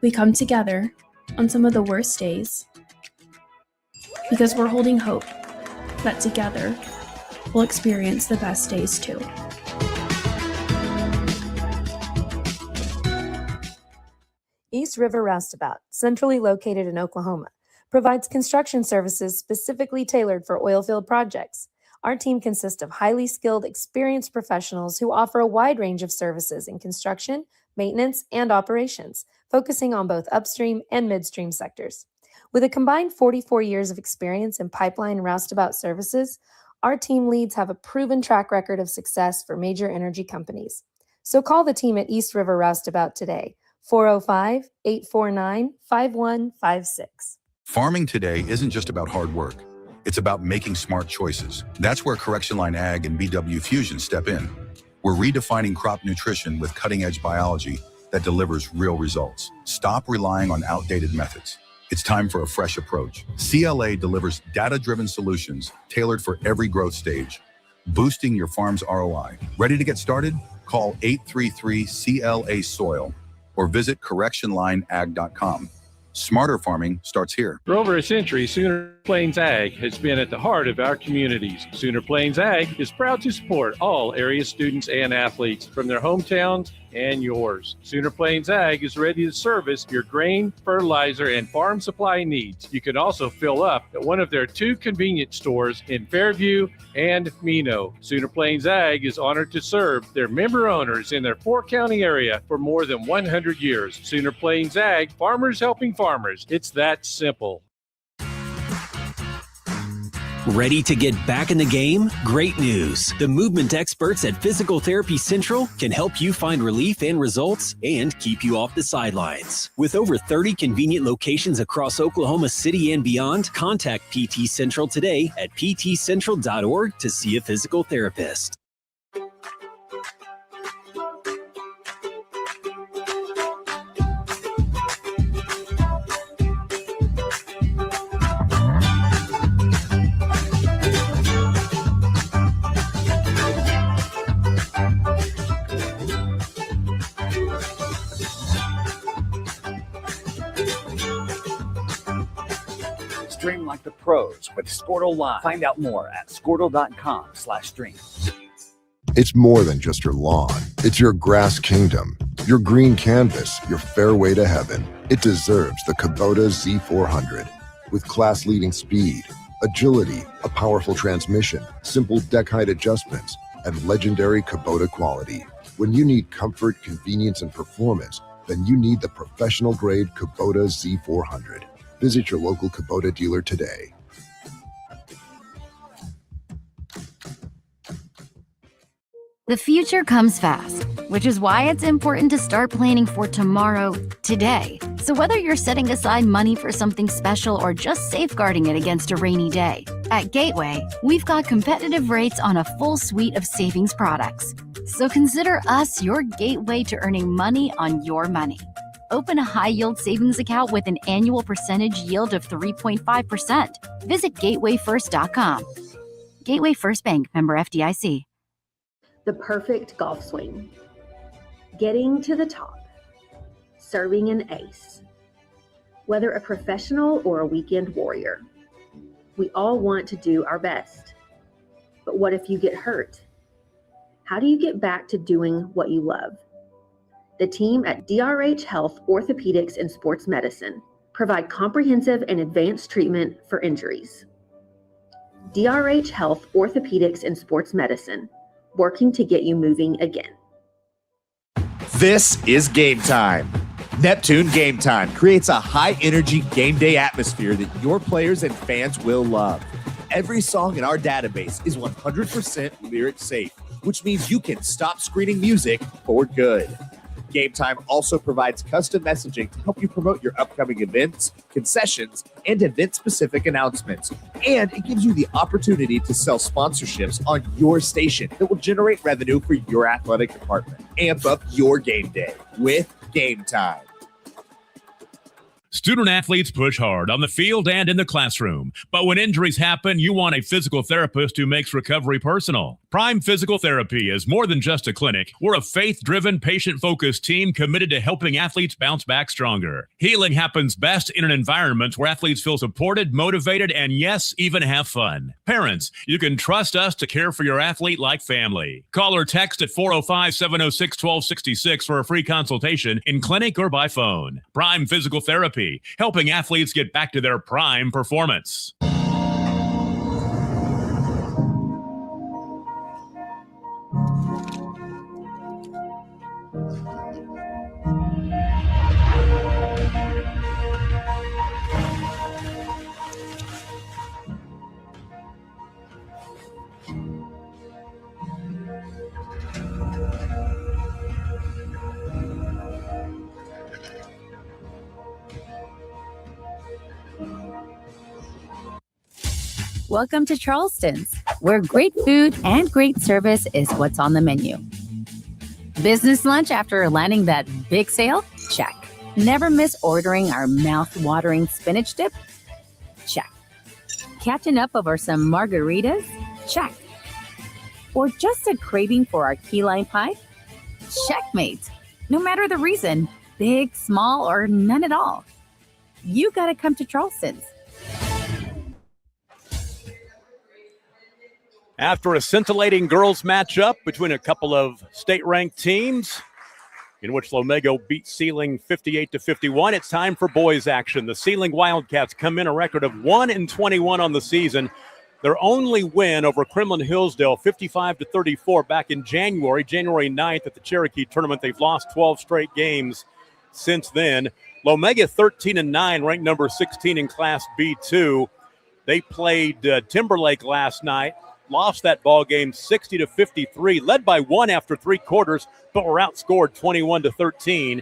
We come together on some of the worst days because we're holding hope that together we'll experience the best days too. East River Roustabout, centrally located in Oklahoma, provides construction services specifically tailored for oilfield projects. Our team consists of highly skilled, experienced professionals who offer a wide range of services in construction, maintenance, and operations, focusing on both upstream and midstream sectors. With a combined 44 years of experience in pipeline and roustabout services, our team leads have a proven track record of success for major energy companies. So call the team at East River Roustabout today, 405-849-5156. Farming today isn't just about hard work. It's about making smart choices. That's where Correction Line Ag and BW Fusion step in. We're redefining crop nutrition with cutting-edge biology that delivers real results. Stop relying on outdated methods. It's time for a fresh approach. CLA delivers data-driven solutions tailored for every growth stage, boosting your farm's ROI. Ready to get started? Call 833-CLA-SOIL or visit correctionlineag.com. Smarter farming starts here. For over a century, Sooner Plains Ag has been at the heart of our communities. Sooner Plains Ag is proud to support all area students and athletes from their hometowns and yours. Sooner Plains Ag is ready to service your grain, fertilizer, and farm supply needs. You can also fill up at one of their 2 convenience stores in Fairview and Mino. Sooner Plains Ag is honored to serve their member owners in their 4-county area for more than 100 years. Sooner Plains Ag, farmers helping farmers. It's that simple. Ready to get back in the game? Great news! The movement experts at Physical Therapy Central can help you find relief and results and keep you off the sidelines. With over 30 convenient locations across Oklahoma City and beyond, contact PT Central today at ptcentral.org to see a physical therapist. Stream like the pros with SKORDLE Live. Find out more at skordle.com/stream. It's more than just your lawn. It's your grass kingdom, your green canvas, your fairway to heaven. It deserves the Kubota Z400. With class-leading speed, agility, a powerful transmission, simple deck height adjustments, and legendary Kubota quality. When you need comfort, convenience, and performance, then you need the professional-grade Kubota Z400. Visit your local Kubota dealer today. The future comes fast, which is why it's important to start planning for tomorrow, today. So whether you're setting aside money for something special or just safeguarding it against a rainy day, at Gateway, we've got competitive rates on a full suite of savings products. So consider us your gateway to earning money on your money. Open a high-yield savings account with an annual percentage yield of 3.5%. Visit gatewayfirst.com. Gateway First Bank, member FDIC. The perfect golf swing. Getting to the top. Serving an ace. Whether a professional or a weekend warrior, we all want to do our best. But what if you get hurt? How do you get back to doing what you love? The team at DRH Health Orthopedics and Sports Medicine provide comprehensive and advanced treatment for injuries. DRH Health Orthopedics and Sports Medicine, working to get you moving again. This is Game Time. Neptune Game Time creates a high-energy game day atmosphere that your players and fans will love. Every song in our database is 100% lyric safe, which means you can stop screening music for good. Game Time also provides custom messaging to help you promote your upcoming events, concessions, and event-specific announcements. And it gives you the opportunity to sell sponsorships on your station that will generate revenue for your athletic department. Amp up your game day with Game Time. Student athletes push hard on the field and in the classroom. But when injuries happen, you want a physical therapist who makes recovery personal. Prime Physical Therapy is more than just a clinic. We're a faith-driven, patient-focused team committed to helping athletes bounce back stronger. Healing happens best in an environment where athletes feel supported, motivated, and yes, even have fun. Parents, you can trust us to care for your athlete like family. Call or text at 405-706-1266 for a free consultation in clinic or by phone. Prime Physical Therapy, helping athletes get back to their prime performance. Welcome to Charleston's, where great food and great service is what's on the menu. Business lunch after landing that big sale? Check. Never miss ordering our mouth-watering spinach dip? Check. Catching up over some margaritas? Check. Or just a craving for our key lime pie? Checkmate. No matter the reason, big, small, or none at all, you gotta come to Charleston's. After a scintillating girls matchup between a couple of state-ranked teams, in which Lomega beat Seiling 58-51, it's time for boys action. The Seiling Wildcats come in a record of 1-21 on the season. Their only win over Kremlin Hillsdale, 55-34, back in January 9th at the Cherokee tournament. They've lost 12 straight games since then. Lomega 13-9, ranked number 16 in Class B2. They played Timberlake last night. Lost that ball game 60-53, led by one after three quarters, but were outscored 21-13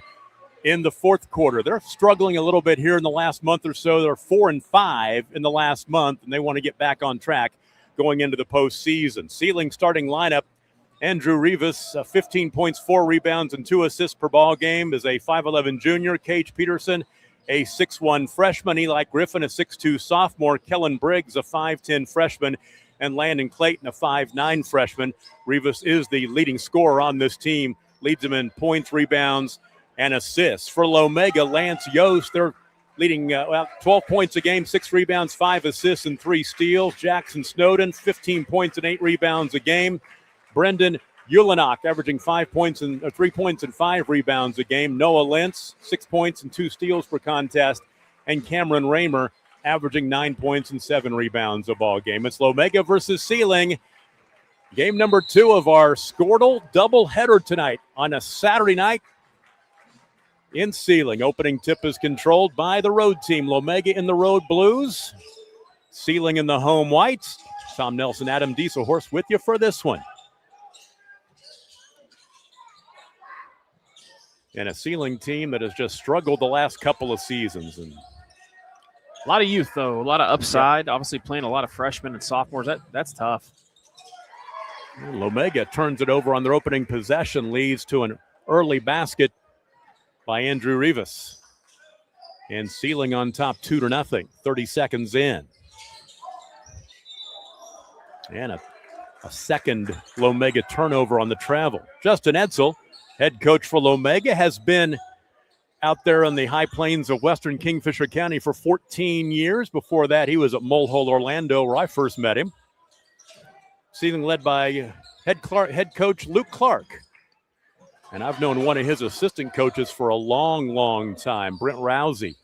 in the fourth quarter. They're struggling a little bit here in the last month or so. They're 4-5 in the last month, and they want to get back on track going into the postseason. Seiling starting lineup: Andrew Rivas, 15 points, 4 rebounds, and 2 assists per ball game, is a 5'11 junior. Cage Peterson, a 6'1 freshman. Eli Griffin, a 6'2 sophomore. Kellen Briggs, a 5'10 freshman. And Landon Clayton, a 5'9 freshman. Rivas is the leading scorer on this team, leads them in points, rebounds, and assists. For Lomega, Lance Yost, they're leading 12 points a game, 6 rebounds, 5 assists, and 3 steals. Jackson Snowden, 15 points and 8 rebounds a game. Brendan Ulanok, averaging 5 points and 3 points and 5 rebounds a game. Noah Lentz, 6 points and 2 steals per contest. And Cameron Raymer, averaging 9 points and 7 rebounds a ball game. It's Lomega versus Seiling. Game number 2 of our Skordle doubleheader tonight on a Saturday night in Seiling. Opening tip is controlled by the road team. Lomega in the road blues, Seiling in the home whites. Tom Nelson, Adam Dieselhorst with you for this one. And a Seiling team that has just struggled the last couple of seasons. And a lot of youth, though, a lot of upside. Obviously playing a lot of freshmen and sophomores. That's tough. Lomega turns it over on their opening possession, leads to an early basket by Andrew Rivas. And Seiling on top 2-0, 30 seconds in. And a second Lomega turnover on the travel. Justin Edsel, head coach for Lomega, has been out there on the high plains of western Kingfisher County for 14 years. Before that, he was at Mulehole, Orlando, where I first met him. Seiling led by head coach Luke Clark. And I've known one of his assistant coaches for a long, long time. Brent Rousey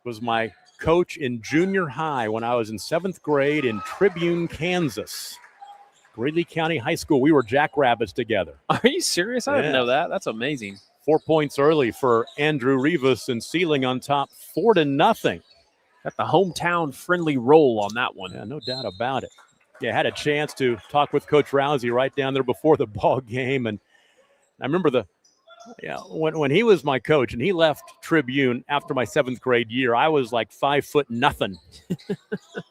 was my coach in junior high when I was in 7th grade in Tribune, Kansas. Greeley County High School. We were jackrabbits together. Are you serious? I didn't know that. That's amazing. 4 points early for Andrew Rivas, and Seiling on top 4-0. Got the hometown friendly roll on that one. Yeah, no doubt about it. Yeah, had a chance to talk with Coach Rousey right down there before the ball game, and I remember when he was my coach and he left Tribune after my 7th grade year, I was like 5'0".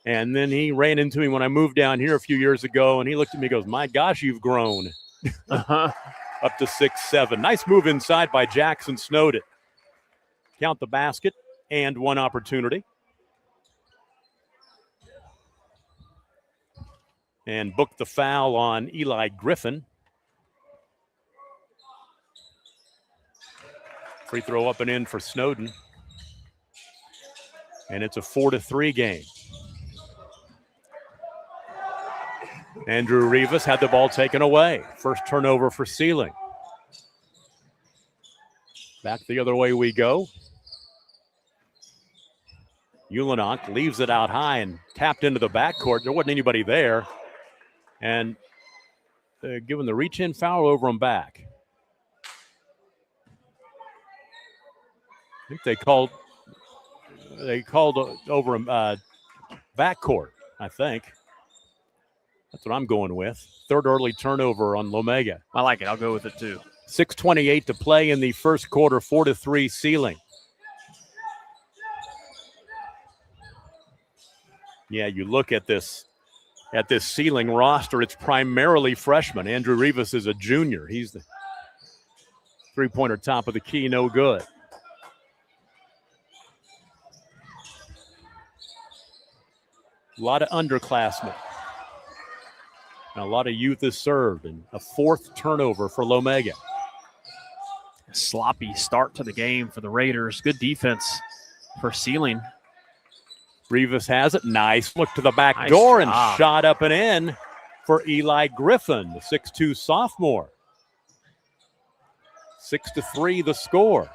And then he ran into me when I moved down here a few years ago, and he looked at me and goes, "My gosh, you've grown." Up to 6'7". Nice move inside by Jackson Snowden. Count the basket and one opportunity. and booked the foul on Eli Griffin. Free throw up and in for Snowden. And it's a 4-3 game. Andrew Rivas had the ball taken away. First turnover for Seiling. Back the other way we go. Ulanok leaves it out high and tapped into the backcourt. There wasn't anybody there. And giving the reach-in foul over him back. I think they called over him backcourt, I think. That's what I'm going with. Third early turnover on Lomega. I like it. I'll go with it too. 6:28 to play in the first quarter, 4-3 Seiling. Yeah, you look at this Seiling roster, it's primarily freshmen. Andrew Rivas is a junior. He's the three-pointer top of the key, no good. A lot of underclassmen. And a lot of youth is served, and a fourth turnover for Lomega. A sloppy start to the game for the Raiders. Good defense for Seiling. Rivas has it. Nice look to the back door and shot up and in for Eli Griffin, the 6'2 sophomore. 6-3 the score.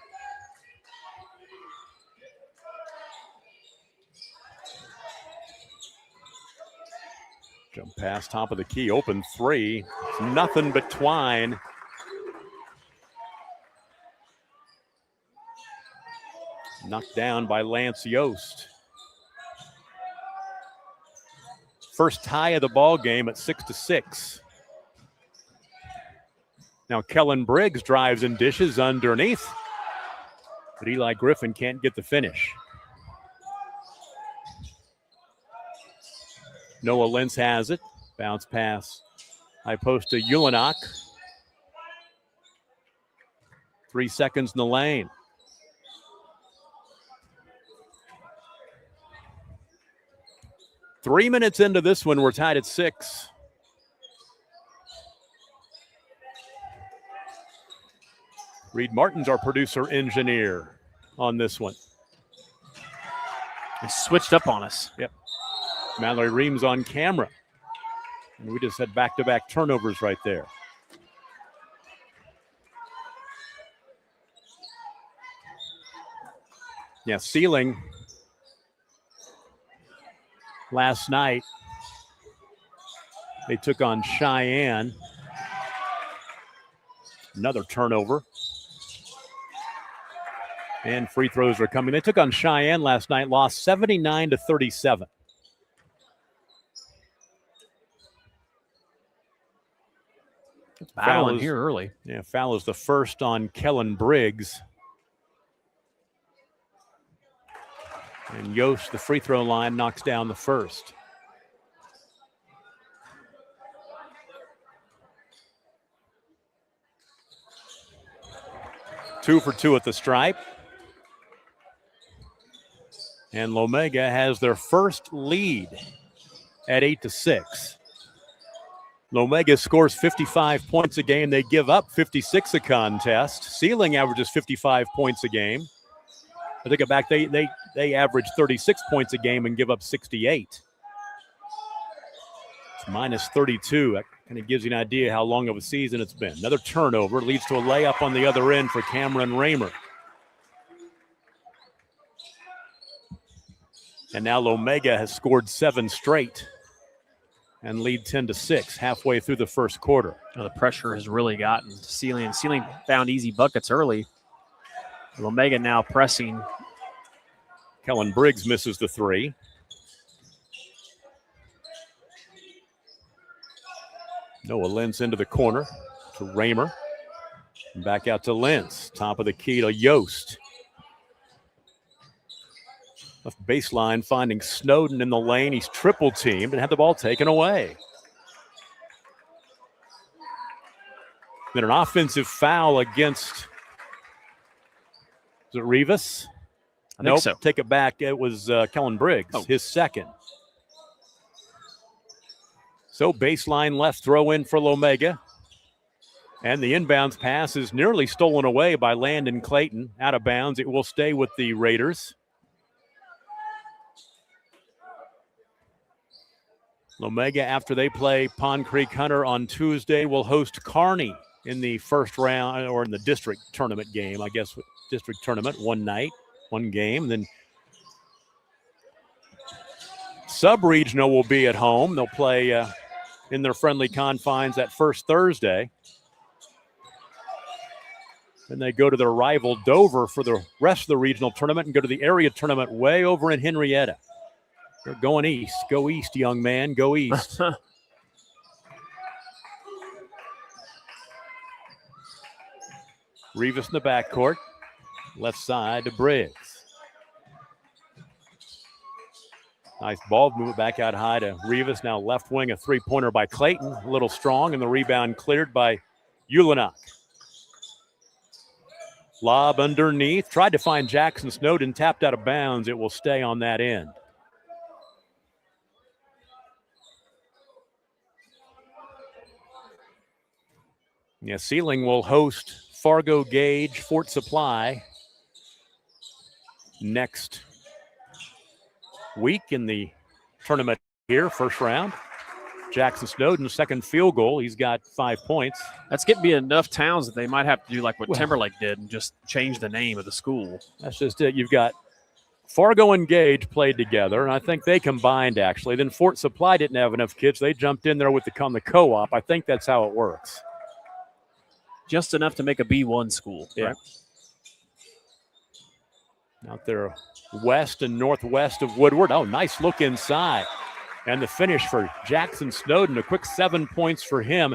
Jump pass, top of the key, open three. It's nothing but Twine. Knocked down by Lance Yost. First tie of the ball game at 6-6. Now Kellen Briggs drives and dishes underneath, but Eli Griffin can't get the finish. Noah Lentz has it. Bounce pass. High post to Ulanok. 3 seconds in the lane. Three minutes into this one, we're tied at 6. Reed Martin's our producer engineer on this one. He switched up on us. Yep. Mallory Reams on camera. And we just had back-to-back turnovers right there. Yeah, Seiling last night, they took on Cheyenne. Another turnover. And free throws are coming. They took on Cheyenne last night, lost 79-37. Battling here early. Yeah, foul is the first on Kellen Briggs. And Yost, the free throw line, knocks down the first. Two for two at the stripe. And Lomega has their first lead at 8-6. Lomega scores 55 points a game. They give up 56 a contest. Seiling averages 55 points a game. I take it back. They average 36 points a game and give up 68. It's minus 32. That kind of gives you an idea how long of a season it's been. Another turnover leads to a layup on the other end for Cameron Raymer. And now Lomega has scored 7 straight and lead 10-6 halfway through the first quarter. The pressure has really gotten to Seiling. Seiling found easy buckets early. Lomega now pressing. Kellen Briggs misses the three. Noah Lentz into the corner to Raymer. And back out to Lentz. Top of the key to Yost. Left baseline, finding Snowden in the lane. He's triple teamed and had the ball taken away. Then an offensive foul against, is it Rivas? I think so. Take it back. It was Kellen Briggs, his second. So baseline left throw in for Lomega. And the inbounds pass is nearly stolen away by Landon Clayton. Out of bounds. It will stay with the Raiders. Lomega, after they play Pond Creek Hunter on Tuesday, will host Kearney in the first round, or in the district tournament game, I guess. District tournament, one night, one game. Then Sub-regional will be at home. They'll play in their friendly confines that first Thursday. Then they go to their rival Dover for the rest of the regional tournament and go to the area tournament way over in Henrietta. They're going east. Go east, young man. Go east. Rivas in the backcourt. Left side to Briggs. Nice ball movement back out high to Rivas. Now left wing, a three-pointer by Clayton. A little strong, and the rebound cleared by Ulanok. Lob underneath. Tried to find Jackson Snowden. Tapped out of bounds. It will stay on that end. Yeah, Seiling will host Fargo Gage Fort Supply next week in the tournament here, first round. Jackson Snowden, second field goal. He's got 5 points. That's getting to be enough towns that they might have to do like what Timberlake did and just change the name of the school. That's just it. You've got Fargo and Gage played together, and I think they combined, actually. Then Fort Supply didn't have enough kids. They jumped in there with on the co-op. I think that's how it works. Just enough to make a B1 school. Yeah. Right? Out there west and northwest of Woodward. Oh, nice look inside. And the finish for Jackson Snowden, a quick 7 points for him.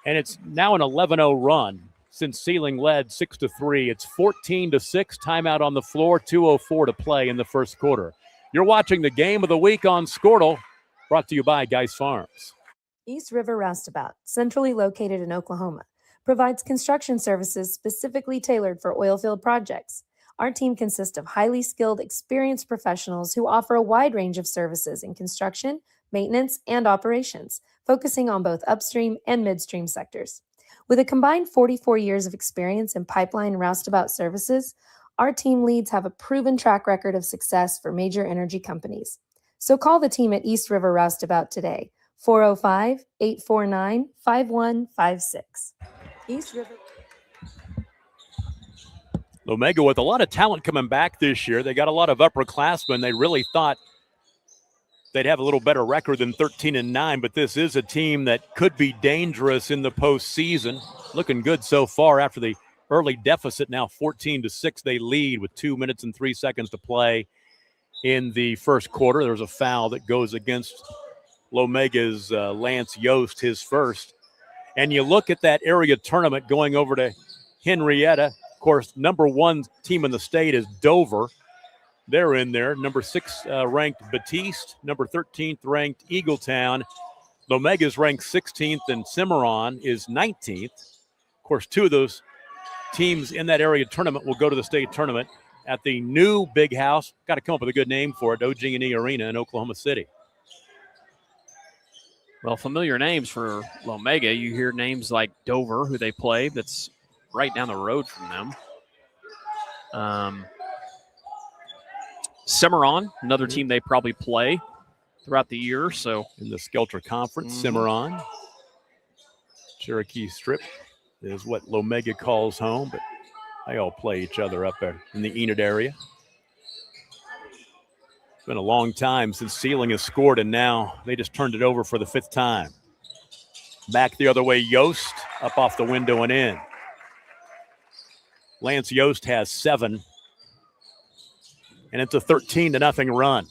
And it's now an 11-0 run since Seiling led 6-3. It's 14-6, timeout on the floor, 2:04 to play in the first quarter. You're watching the game of the week on Skordle, brought to you by Geis Farms. East River Roustabout, centrally located in Oklahoma, provides construction services specifically tailored for oilfield projects. Our team consists of highly skilled, experienced professionals who offer a wide range of services in construction, maintenance, and operations, focusing on both upstream and midstream sectors. With a combined 44 years of experience in pipeline and roustabout services, our team leads have a proven track record of success for major energy companies. So call the team at East River Roustabout today, 405-849-5156. East River. Lomega with a lot of talent coming back this year. They got a lot of upperclassmen. They really thought they'd have a little better record than 13-9, but this is a team that could be dangerous in the postseason. Looking good so far after the early deficit. Now 14-6, they lead with 2 minutes and 3 seconds to play in the first quarter. There's a foul that goes against Lomega's Lance Yost, his first. And you look at that area tournament going over to Henrietta. Of course, number one team in the state is Dover. They're in there. Number 6 ranked Batiste. Number 13th ranked Eagletown. Lomega's ranked 16th, and Cimarron is 19th. Of course, 2 of those teams in that area tournament will go to the state tournament at the new Big House. Got to come up with a good name for it, OG&E Arena in Oklahoma City. Well, familiar names for Lomega. You hear names like Dover, who they play. That's right down the road from them. Cimarron, another team they probably play throughout the year. So in the Skelter Conference, Cimarron. Cherokee Strip is what Lomega calls home, but they all play each other up there in the Enid area. It's been a long time since Seiling has scored, and now they just turned it over for the 5th time. Back the other way, Yost up off the window and in. Lance Yost has 7, and it's a 13-0 run.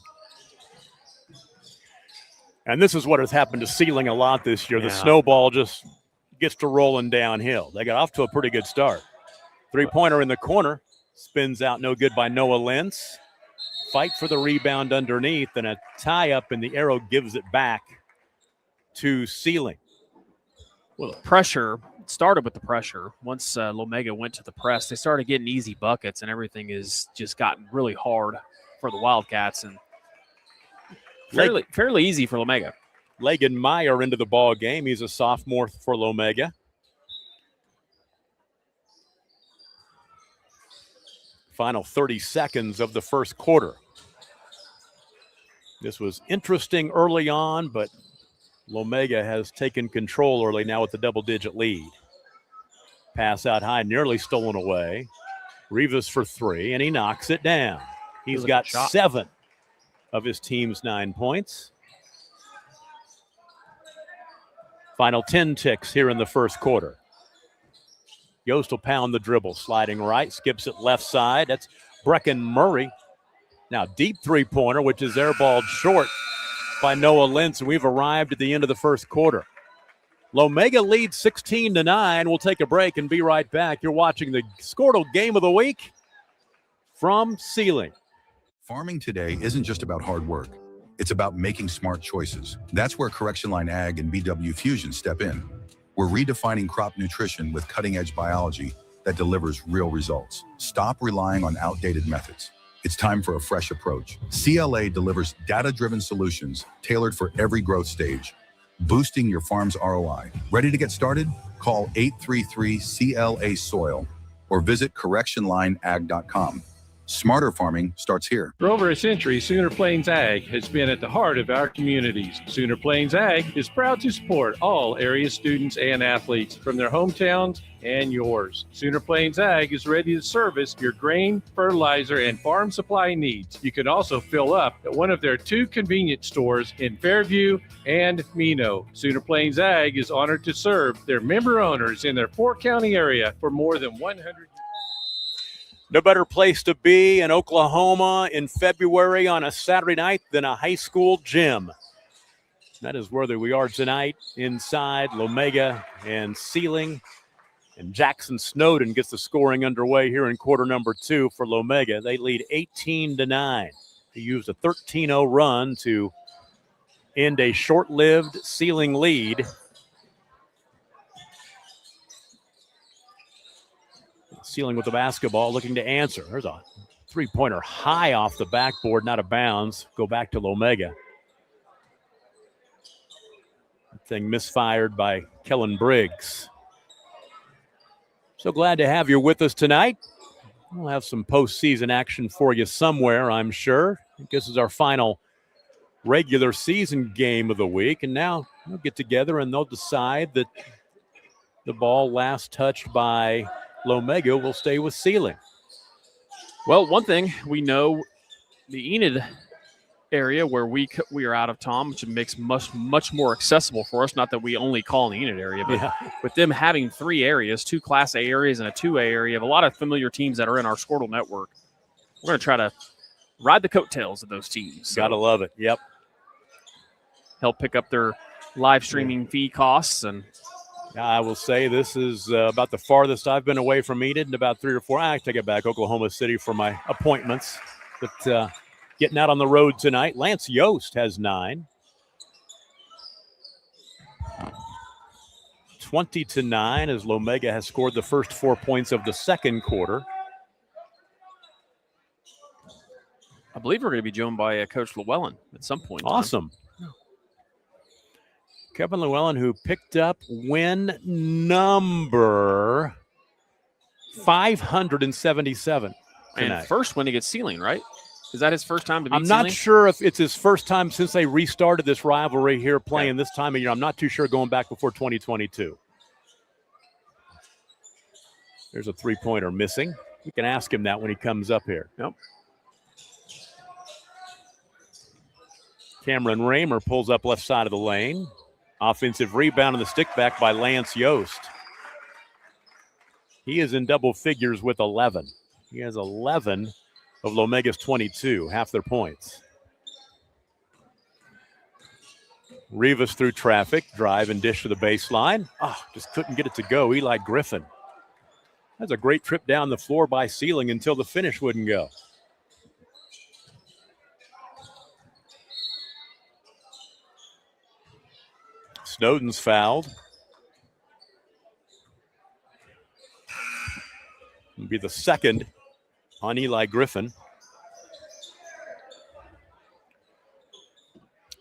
And this is what has happened to Seiling a lot this year. The snowball just gets to rolling downhill. They got off to a pretty good start. Three-pointer in the corner, spins out no good by Noah Lentz. Fight for the rebound underneath, and a tie-up, and the arrow gives it back to Seiling. Well, the pressure started with the pressure. Once Lomega went to the press, they started getting easy buckets, and everything has just gotten really hard for the Wildcats, and fairly easy for Lomega. Lagan Meyer into the ball game. He's a sophomore for Lomega. Final 30 seconds of the first quarter. This was interesting early on, but Lomega has taken control early now with the double-digit lead. Pass out high, nearly stolen away. Rivas for three, and he knocks it down. He's got 7 of his team's 9 points. Final 10 ticks here in the first quarter. Yost will pound the dribble, sliding right, skips it left side. That's Brecken Murray. Now deep three-pointer, which is airballed short by Noah Lentz, and we've arrived at the end of the first quarter. Lomega leads 16-9. We'll take a break and be right back. You're watching the Skordle Game of the Week from Seiling. Farming today isn't just about hard work. It's about making smart choices. That's where Correction Line Ag and BW Fusion step in. We're redefining crop nutrition with cutting-edge biology that delivers real results. Stop relying on outdated methods. It's time for a fresh approach. CLA delivers data-driven solutions tailored for every growth stage, boosting your farm's ROI. Ready to get started? Call 833-CLA-SOIL or visit correctionlineag.com. Smarter farming starts here. For over a century, Sooner Plains Ag has been at the heart of our communities. Sooner Plains Ag is proud to support all area students and athletes from their hometowns and yours. Sooner Plains Ag is ready to service your grain, fertilizer, and farm supply needs. You can also fill up at one of their 2 convenience stores in Fairview and Mino. Sooner Plains Ag is honored to serve their member owners in their 4-county area for more than 100. No better place to be in Oklahoma in February on a Saturday night than a high school gym. That is where we are tonight, inside Lomega and Seiling. And Jackson Snowden gets the scoring underway here in quarter number 2 for Lomega. They lead 18-9. He used a 13-0 run to end a short-lived Seiling lead. Seiling with the basketball, looking to answer. There's a three-pointer high off the backboard, not a bounds. Go back to Lomega. That thing misfired by Kellen Briggs. So glad to have you with us tonight. We'll have some postseason action for you somewhere, I'm sure. I think this is our final regular season game of the week, and now we'll get together and they'll decide that the ball last touched by Lomega will stay with Seiling. Well, one thing we know, the Enid area where we are out of, Tom, which makes much more accessible for us. Not that we only call in the Enid area, but with them having 3 areas, 2 Class A areas and a 2A area of a lot of familiar teams that are in our Skordle network. We're going to try to ride the coattails of those teams. So gotta love it. Yep. Help pick up their live streaming fee costs. And I will say this is about the farthest I've been away from Enid in about 3 or 4. I take it back, Oklahoma City for my appointments. But getting out on the road tonight, Lance Yost has 9. 20-9 as Lomega has scored the first 4 points of the second quarter. I believe we're going to be joined by Coach Llewellyn at some point. Awesome. Kevin Llewellyn, who picked up win number 577 tonight. And first win against Seiling, right? Is that his first time to beat I'm Seiling? not sure if it's his first time since they restarted this rivalry here playing this time of year. I'm not too sure going back before 2022. There's a three-pointer missing. We can ask him that when he comes up here. Yep. Cameron Raymer pulls up left side of the lane. Offensive rebound on the stick back by Lance Yost. He is in double figures with 11. He has 11 of Lomega's 22, half their points. Rivas through traffic, drive and dish to the baseline. Just couldn't get it to go. Eli Griffin. That's a great trip down the floor by Seiling until the finish wouldn't go. Snowden's fouled. It'll be the second on Eli Griffin.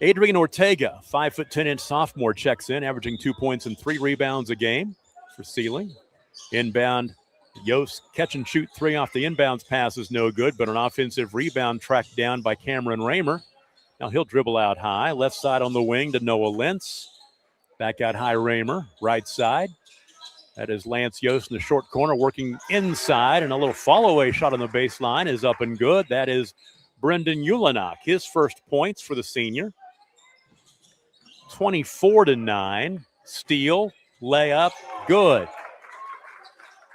Adrian Ortega, 5'10" sophomore, checks in, averaging 2 points and 3 rebounds a game for Seiling. Inbound, Yost catch and shoot 3 off the inbounds pass is no good, but an offensive rebound tracked down by Cameron Raymer. Now he'll dribble out high, left side on the wing to Noah Lentz. Back out high, Raymer, right side. That is Lance Yost in the short corner working inside, and a little fall-away shot on the baseline is up and good. That is Brendan Ulanok, his first points for the senior. 24-9, steal, layup, good.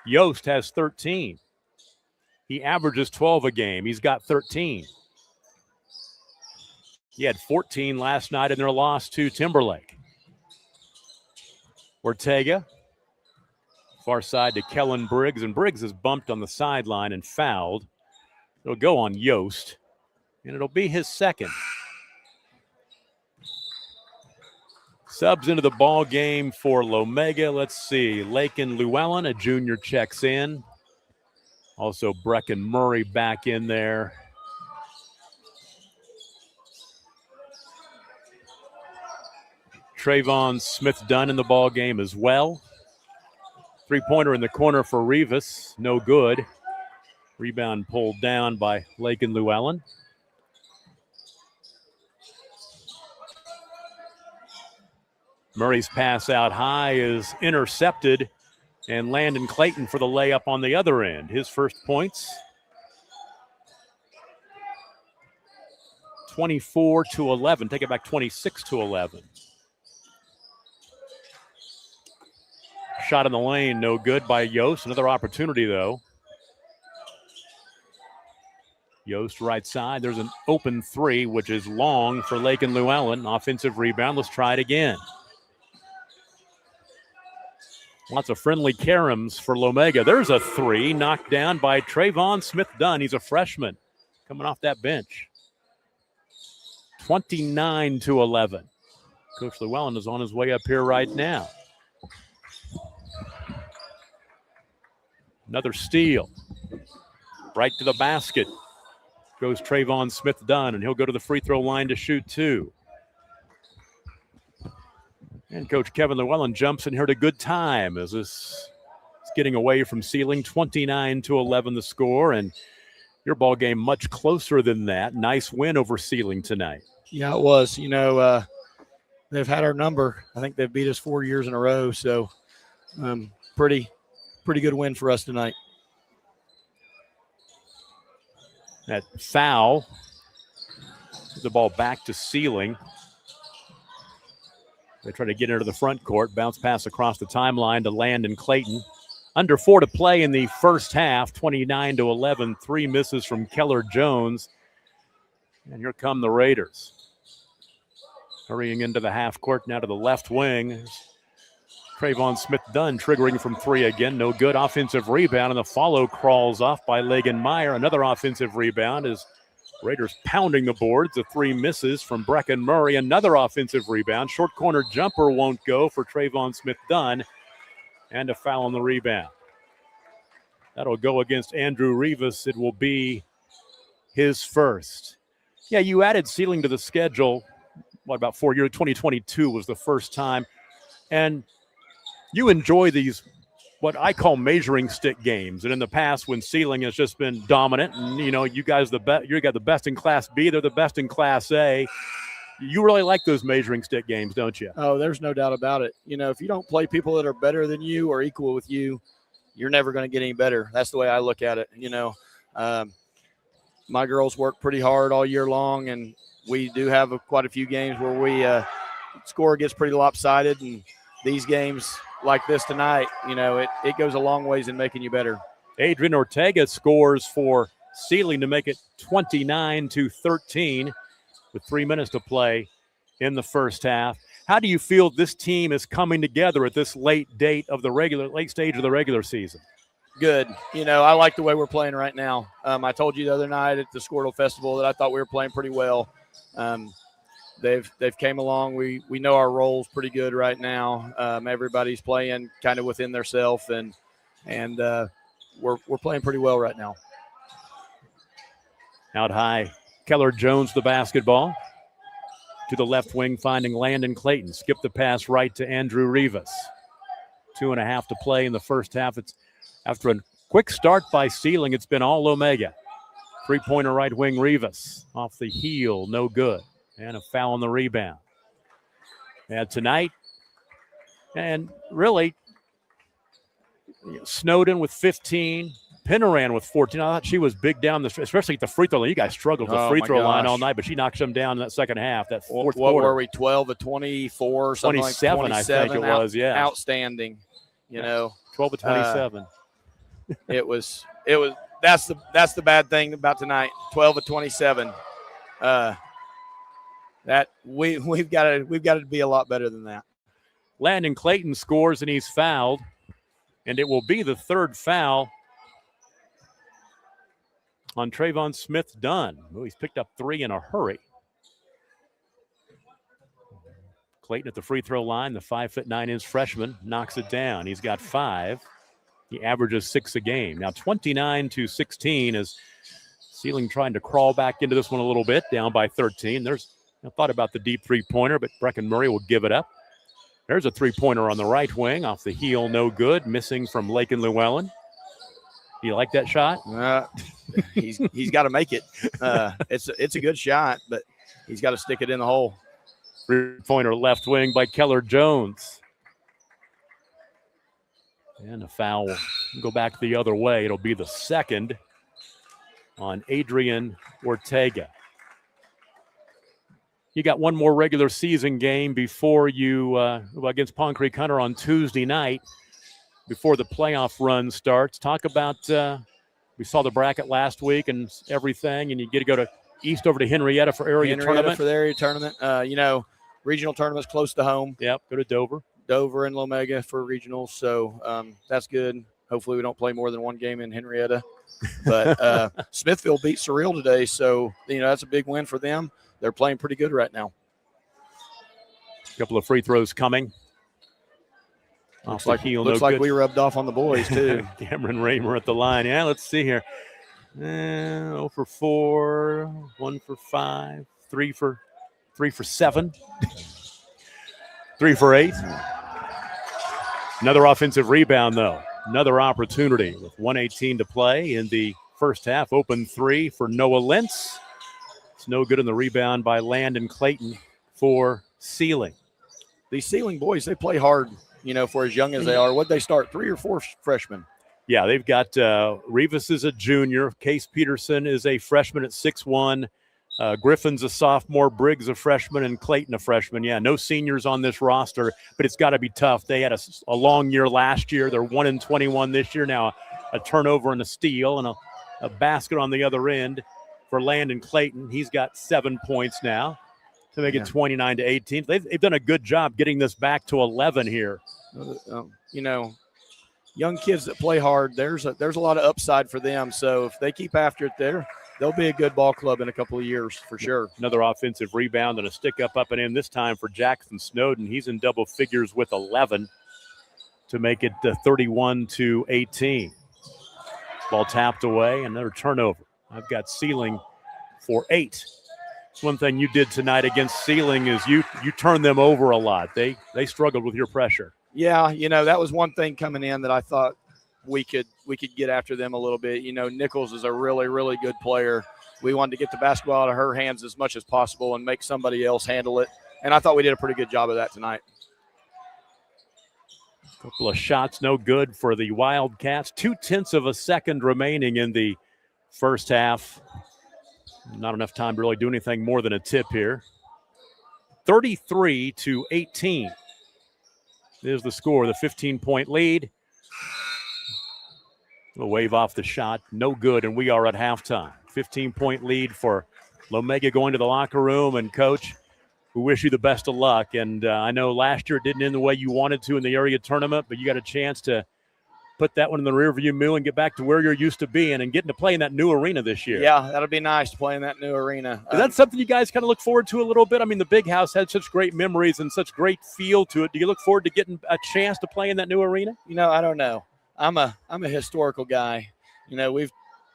Yost has 13. He averages 12 a game. He's got 13. He had 14 last night in their loss to Timberlake. Ortega, far side to Kellen Briggs, and Briggs is bumped on the sideline and fouled. It'll go on Yost, and it'll be his second. Subs into the ball game for Lomega. Let's see. Lakin Llewellyn, a junior, checks in. Also Brecken Murray back in there. Trayvon Smith-Dunn in the ball game as well. Three-pointer in the corner for Rivas. No good. Rebound pulled down by Lakin Llewellyn. Murray's pass out high is intercepted, and Landon Clayton for the layup on the other end. His first points. 24-11. Take it back, 26-11. Shot in the lane, no good by Yost. Another opportunity, though. Yost right side. There's an open three, which is long for Lakin Llewellyn. Offensive rebound. Let's try it again. Lots of friendly caroms for Lomega. There's a three knocked down by Trayvon Smith-Dunn. He's a freshman coming off that bench. 29-11. Coach Llewellyn is on his way up here right now. Another steal. Right to the basket goes Trayvon Smith-Dunn, and he'll go to the free throw line to shoot two. And Coach Kevin Llewellyn jumps in here at a good time as this is getting away from Seiling. 29-11 the score, and your ball game much closer than that. Nice win over Seiling tonight. Yeah, it was. You know, they've had our number. I think they've beat us 4 years in a row, so pretty good win for us tonight. That foul, the ball back to Seiling. They try to get into the front court. Bounce pass across the timeline to Landon Clayton. Under 4 to play in the first half. 29-11. 3 misses from Keller Jones. And here come the Raiders. Hurrying into the half court now to the left wing. Trayvon Smith-Dunn triggering from 3 again. No good. Offensive rebound, and the follow crawls off by Lagan Meyer. Another offensive rebound as Raiders pounding the boards. The 3 misses from Brecken Murray. Another offensive rebound. Short corner jumper won't go for Trayvon Smith-Dunn. And a foul on the rebound. That'll go against Andrew Rivas. It will be his first. Yeah, you added Seiling to the schedule, about 4 years? 2022 was the first time. And you enjoy these, what I call measuring stick games. And in the past, when Seiling has just been dominant, and you know, you got the best in Class B, they're the best in Class A. You really like those measuring stick games, don't you? Oh, there's no doubt about it. You know, if you don't play people that are better than you or equal with you, you're never going to get any better. That's the way I look at it. You know, my girls work pretty hard all year long, and we do have quite a few games where we score gets pretty lopsided, and these games like this tonight, you know, it goes a long ways in making you better. Adrian Ortega scores for Seiling to make it 29-13 with 3 minutes to play in the first half. How do you feel this team is coming together at this late stage of the regular season? Good. You know, I like the way we're playing right now. I told you the other night at the Squirtle Festival that I thought we were playing pretty well. They've came along. We know our roles pretty good right now. Everybody's playing kind of within theirself, and we're playing pretty well right now. Out high, Keller Jones the basketball. to the left wing, finding Landon Clayton. Skip the pass right to Andrew Rivas. 2.5 to play in the first half. It's after a quick start by Seiling. It's been all Lomega. 3-pointer right wing Rivas off the heel, no good. And a foul on the rebound. And tonight, and really, Snowden with 15, Pinaran with 14. I thought she was big down, especially at the free throw line. You guys struggled the free throw line all night, but she knocked them down in that second half. That fourth what quarter. Were we, 12 of 24, something 27, like 27, I think it was, yeah. Outstanding, you know. 12 of 27. That's the bad thing about tonight. 12 of 27. That we've got to be a lot better than that. Landon Clayton scores and he's fouled, and it will be the third foul on Trayvon Smith-Dunn. Oh, he's picked up 3 in a hurry. Clayton at the free throw line, the 5'9" freshman, knocks it down. He's got 5. He averages 6 a game. Now 29-16 as Seiling trying to crawl back into this one a little bit, down by 13. I thought about the deep three-pointer, but Brecken Murray will give it up. There's a three-pointer on the right wing, off the heel, no good, missing from Lakin Llewellyn. You like that shot? He's got to make it. It's a good shot, but he's got to stick it in the hole. Three-pointer left wing by Keller Jones. And a foul will go back the other way. It'll be the second on Adrian Ortega. You got one more regular season game before you against Pond Creek Hunter on Tuesday night before the playoff run starts. Talk about, we saw the bracket last week and everything, and you get to go to east over to Henrietta for area tournament. For the area tournament. Regional tournaments close to home. Yep, go to Dover. Dover and Lomega for regionals, so that's good. Hopefully we don't play more than one game in Henrietta. But Smithville beat Surreal today, so that's a big win for them. They're playing pretty good right now. A couple of free throws coming. Looks like we rubbed off on the boys, too. Cameron Raymer at the line. Yeah, let's see here. 0 for 4, 1 for 5, 3 for 7, 3 for 8. Another offensive rebound, though. Another opportunity with 1:18 to play in the first half. Open 3 for Noah Lentz. It's no good in the rebound by Landon Clayton for Seiling. These Seiling boys, they play hard, for as young as they are. What'd they start, 3 or 4 freshmen? Yeah, they've got Rivas is a junior. Case Peterson is a freshman at 6'1". Griffin's a sophomore. Briggs a freshman, and Clayton a freshman. Yeah, no seniors on this roster, but it's got to be tough. They had a long year last year. They're 1-21 this year. Now a turnover and a steal and a basket on the other end for Landon Clayton. He's got 7 points now to make it 29-18. They've done a good job getting this back to 11 here. Young kids that play hard, there's a lot of upside for them. So if they keep after it, they'll be a good ball club in a couple of years for sure. Another offensive rebound and a stick up and in, this time for Jackson Snowden. He's in double figures with 11 to make it 31-18. Ball tapped away, another turnover. I've got Seiling for 8. It's one thing you did tonight against Seiling is you turned them over a lot. They struggled with your pressure. Yeah, that was one thing coming in that I thought we could get after them a little bit. Nichols is a really, really good player. We wanted to get the basketball out of her hands as much as possible and make somebody else handle it. And I thought we did a pretty good job of that tonight. A couple of shots, no good for the Wildcats. 0.2 of a second remaining in the first half. Not enough time to really do anything more than a tip here. 33-18 is the score, the 15-point lead. A wave off the shot, no good, and we are at halftime. 15-point lead for Lomega going to the locker room. And, Coach, we wish you the best of luck. And I know last year it didn't end the way you wanted to in the area tournament, but you got a chance to put that one in the rearview mirror and get back to where you're used to being and getting to play in that new arena this year. Yeah, that'll be nice to play in that new arena. Is that something you guys kind of look forward to a little bit? I mean, the Big House had such great memories and such great feel to it. Do you look forward to getting a chance to play in that new arena? I don't know. I'm a historical guy.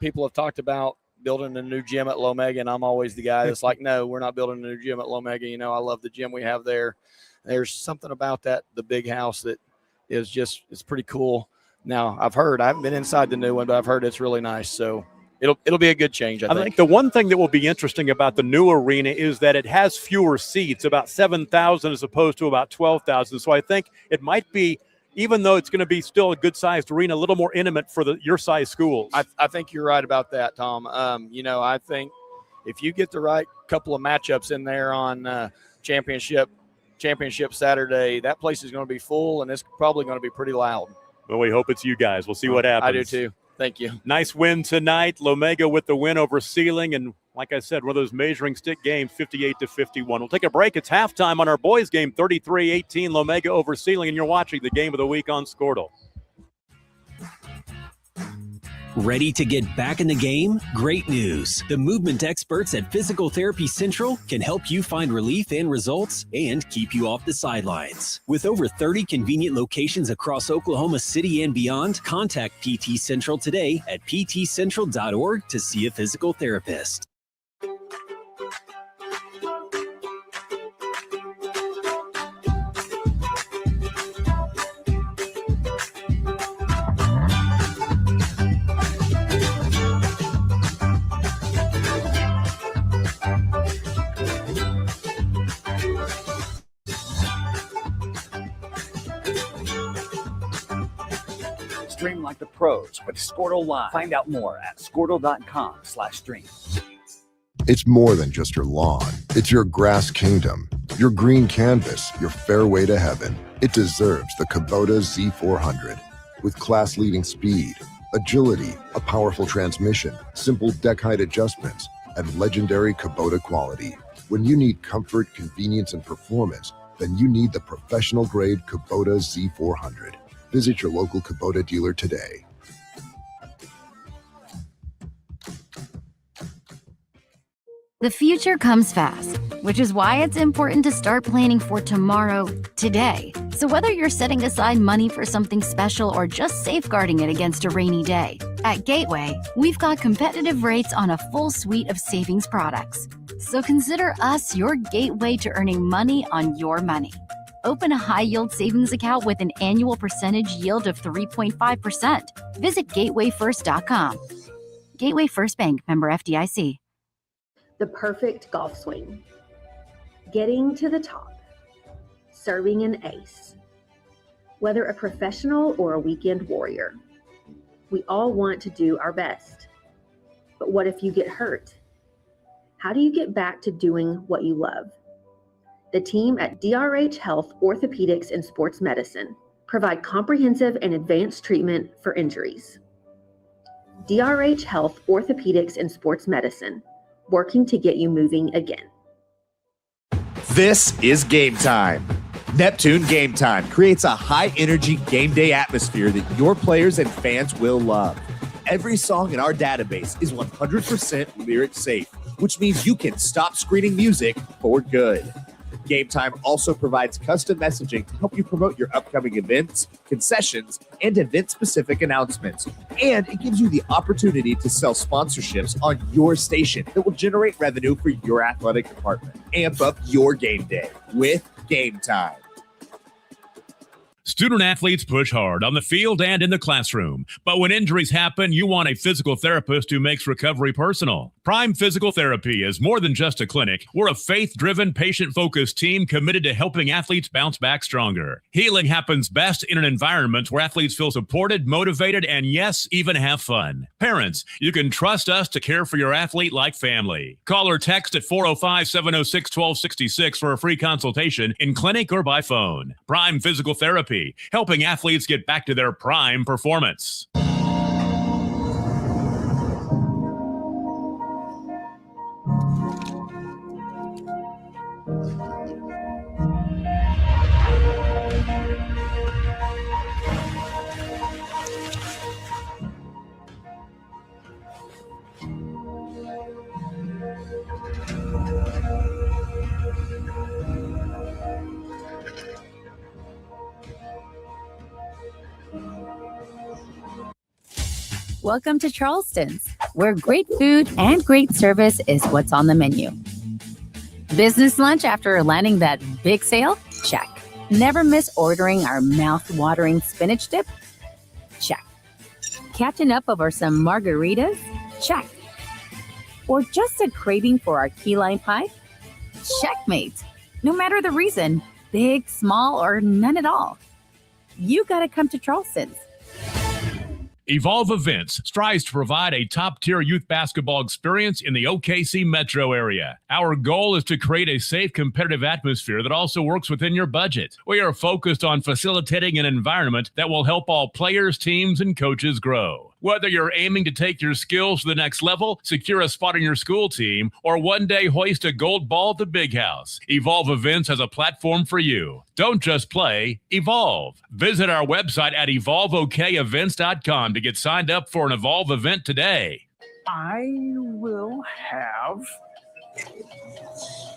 People have talked about building a new gym at Lomega, and I'm always the guy that's like, no, we're not building a new gym at Lomega. You know, I love the gym we have there. There's something about that, the big house, that is just, it's pretty cool. Now, I haven't been inside the new one, but I've heard it's really nice. So it'll be a good change, I think. The one thing that will be interesting about the new arena is that it has fewer seats, about 7,000 as opposed to about 12,000. So I think it might be, even though it's going to be still a good-sized arena, a little more intimate for your size schools. I think you're right about that, Tom. You know, I think if you get the right couple of matchups in there on championship Saturday, that place is going to be full, and it's probably going to be pretty loud. Well, we hope it's you guys. We'll see what happens. I do too. Thank you. Nice win tonight. Lomega with the win over Seiling. And like I said, one of those measuring stick games, 58-51. We'll take a break. It's halftime on our boys game, 33-18, Lomega over Seiling. And you're watching the game of the week on Skordle. Ready to get back in the game? Great news. The movement experts at Physical Therapy Central can help you find relief and results and keep you off the sidelines. With over 30 convenient locations across Oklahoma City and beyond, contact PT Central today at ptcentral.org to see a physical therapist. Stream like the pros with Skordle Live. Find out more at skordle.com/stream. It's more than just your lawn. It's your grass kingdom, your green canvas, your fairway to heaven. It deserves the Kubota Z400. With class-leading speed, agility, a powerful transmission, simple deck height adjustments, and legendary Kubota quality. When you need comfort, convenience, and performance, then you need the professional-grade Kubota Z400. Visit your local Kubota dealer today. The future comes fast, which is why it's important to start planning for tomorrow, today. So whether you're setting aside money for something special or just safeguarding it against a rainy day, at Gateway, we've got competitive rates on a full suite of savings products. So consider us your gateway to earning money on your money. Open a high-yield savings account with an annual percentage yield of 3.5%. Visit gatewayfirst.com. Gateway First Bank, member FDIC. The perfect golf swing. Getting to the top. Serving an ace. Whether a professional or a weekend warrior, we all want to do our best. But what if you get hurt? How do you get back to doing what you love? The team at DRH Health Orthopedics and Sports Medicine provide comprehensive and advanced treatment for injuries. DRH Health Orthopedics and Sports Medicine, working to get you moving again. This is Game Time. Neptune Game Time creates a high-energy game day atmosphere that your players and fans will love. Every song in our database is 100% lyric safe, which means you can stop screening music for good. Game Time also provides custom messaging to help you promote your upcoming events, concessions, and event-specific announcements. And it gives you the opportunity to sell sponsorships on your station that will generate revenue for your athletic department. Amp up your game day with Game Time. Student athletes push hard on the field and in the classroom. But when injuries happen, you want a physical therapist who makes recovery personal. Prime Physical Therapy is more than just a clinic. We're a faith-driven, patient-focused team committed to helping athletes bounce back stronger. Healing happens best in an environment where athletes feel supported, motivated, and yes, even have fun. Parents, you can trust us to care for your athlete like family. Call or text at 405-706-1266 for a free consultation in clinic or by phone. Prime Physical Therapy, helping athletes get back to their prime performance. Welcome to Charleston's, where great food and great service is what's on the menu. Business lunch after landing that big sale? Check. Never miss ordering our mouth-watering spinach dip? Check. Catching up over some margaritas? Check. Or just a craving for our key lime pie? Checkmate. No matter the reason, big, small, or none at all, you gotta come to Charleston's. Evolve Events strives to provide a top-tier youth basketball experience in the OKC metro area. Our goal is to create a safe, competitive atmosphere that also works within your budget. We are focused on facilitating an environment that will help all players, teams, and coaches grow. Whether you're aiming to take your skills to the next level, secure a spot on your school team, or one day hoist a gold ball at the big house, Evolve Events has a platform for you. Don't just play, evolve. Visit our website at evolveokevents.com to get signed up for an Evolve event today. I will have...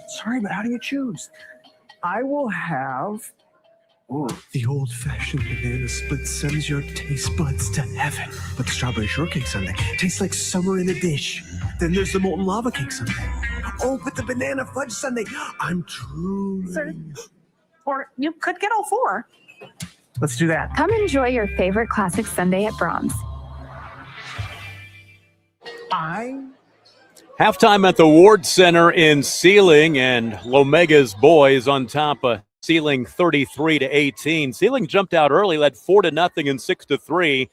Sorry, but how do you choose? I will have... Ooh. The old-fashioned banana split sends your taste buds to heaven. But the strawberry shortcake sundae tastes like summer in a dish. Then there's the molten lava cake sundae. Oh, but the banana fudge sundae, I'm truly... Sir, or you could get all four. Let's do that. Come enjoy your favorite classic sundae at Brahms. Halftime at the Ward Center in Seiling, and Lomega's boys on top of Seiling 33-18. Seiling jumped out early, led 4-0 and 6-3.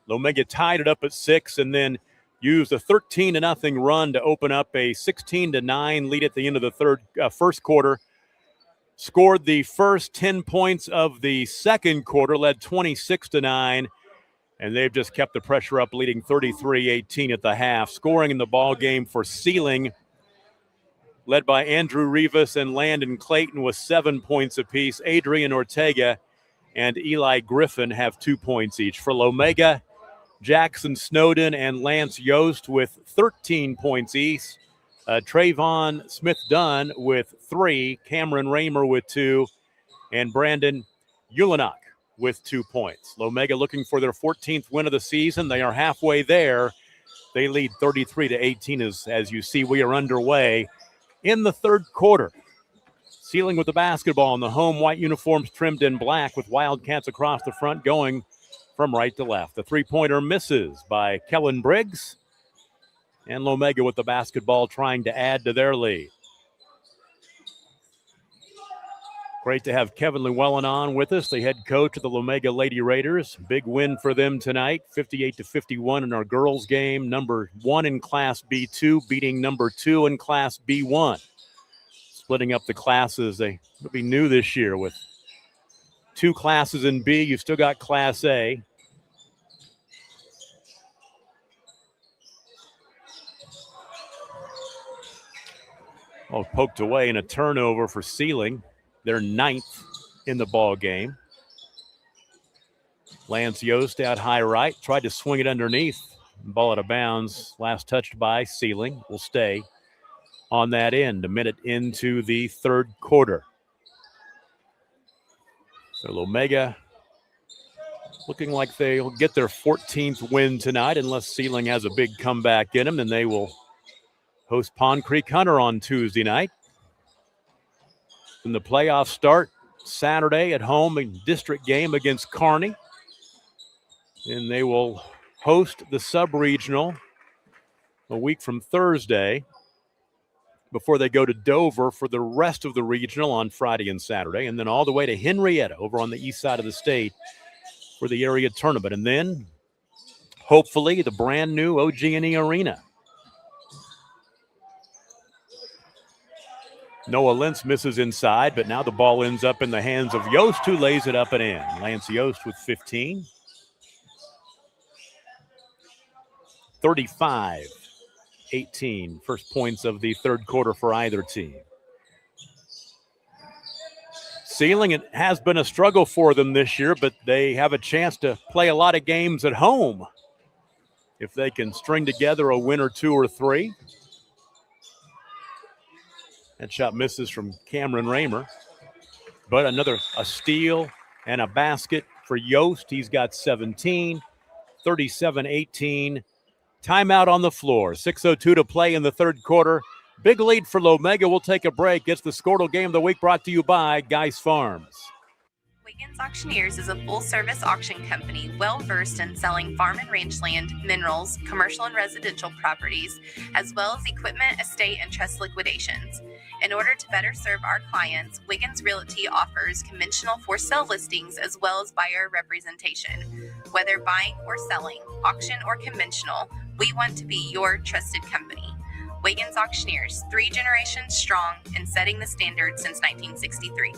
Lomega tied it up at 6 and then used a 13-0 run to open up a 16-9 lead at the end of the first quarter. Scored the first 10 points of the second quarter, led 26-9, and they've just kept the pressure up, leading 33-18 at the half. Scoring in the ball game for Seiling, led by Andrew Rivas and Landon Clayton with 7 points apiece. Adrian Ortega and Eli Griffin have 2 points each. For Lomega, Jackson Snowden and Lance Yost with 13 points each. Trayvon Smith-Dunn with 3, Cameron Raymer with 2, and Brandon Ulanok with 2 points. Lomega looking for their 14th win of the season. They are halfway there. They lead 33-18 as you see we are underway in the third quarter. Seiling with the basketball in the home white uniforms trimmed in black with Wildcats across the front going from right to left. The three-pointer misses by Kellen Briggs. And Lomega with the basketball trying to add to their lead. Great to have Kevin Llewellyn on with us, the head coach of the Lomega Lady Raiders. Big win for them tonight, 58-51 in our girls game. Number 1 in Class B2 beating number 2 in Class B1. Splitting up the classes. They will be new this year with 2 classes in B. You've still got Class A. Oh, poked away and a turnover for Seiling. They're 9th in the ball game. Lance Yost out high right, tried to swing it underneath. Ball out of bounds. Last touched by Seiling. Will stay on that end. A minute into the third quarter. So Lomega looking like they'll get their 14th win tonight unless Seiling has a big comeback in them, and they will host Pond Creek Hunter on Tuesday night. And the playoffs start Saturday at home in district game against Kearney. And they will host the sub-regional a week from Thursday before they go to Dover for the rest of the regional on Friday and Saturday. And then all the way to Henrietta over on the east side of the state for the area tournament. And then hopefully the brand new OG&E Arena. Noah Lentz misses inside, but now the ball ends up in the hands of Yost, who lays it up and in. Lance Yost with 15. 35-18. First points of the third quarter for either team. Seiling, it has been a struggle for them this year, but they have a chance to play a lot of games at home if they can string together a win or 2 or 3. That shot misses from Cameron Raymer. But a steal and a basket for Yost. He's got 17, 37-18 Timeout on the floor. 6:02 to play in the third quarter. Big lead for Lomega. We'll take a break. It's the Skordle Game of the Week brought to you by Geis Farms. Wiggins Auctioneers is a full-service auction company well-versed in selling farm and range land, minerals, commercial and residential properties, as well as equipment, estate, and trust liquidations. In order to better serve our clients, Wiggins Realty offers conventional for-sale listings as well as buyer representation. Whether buying or selling, auction or conventional, we want to be your trusted company. Wiggins Auctioneers, 3 generations strong and setting the standard since 1963.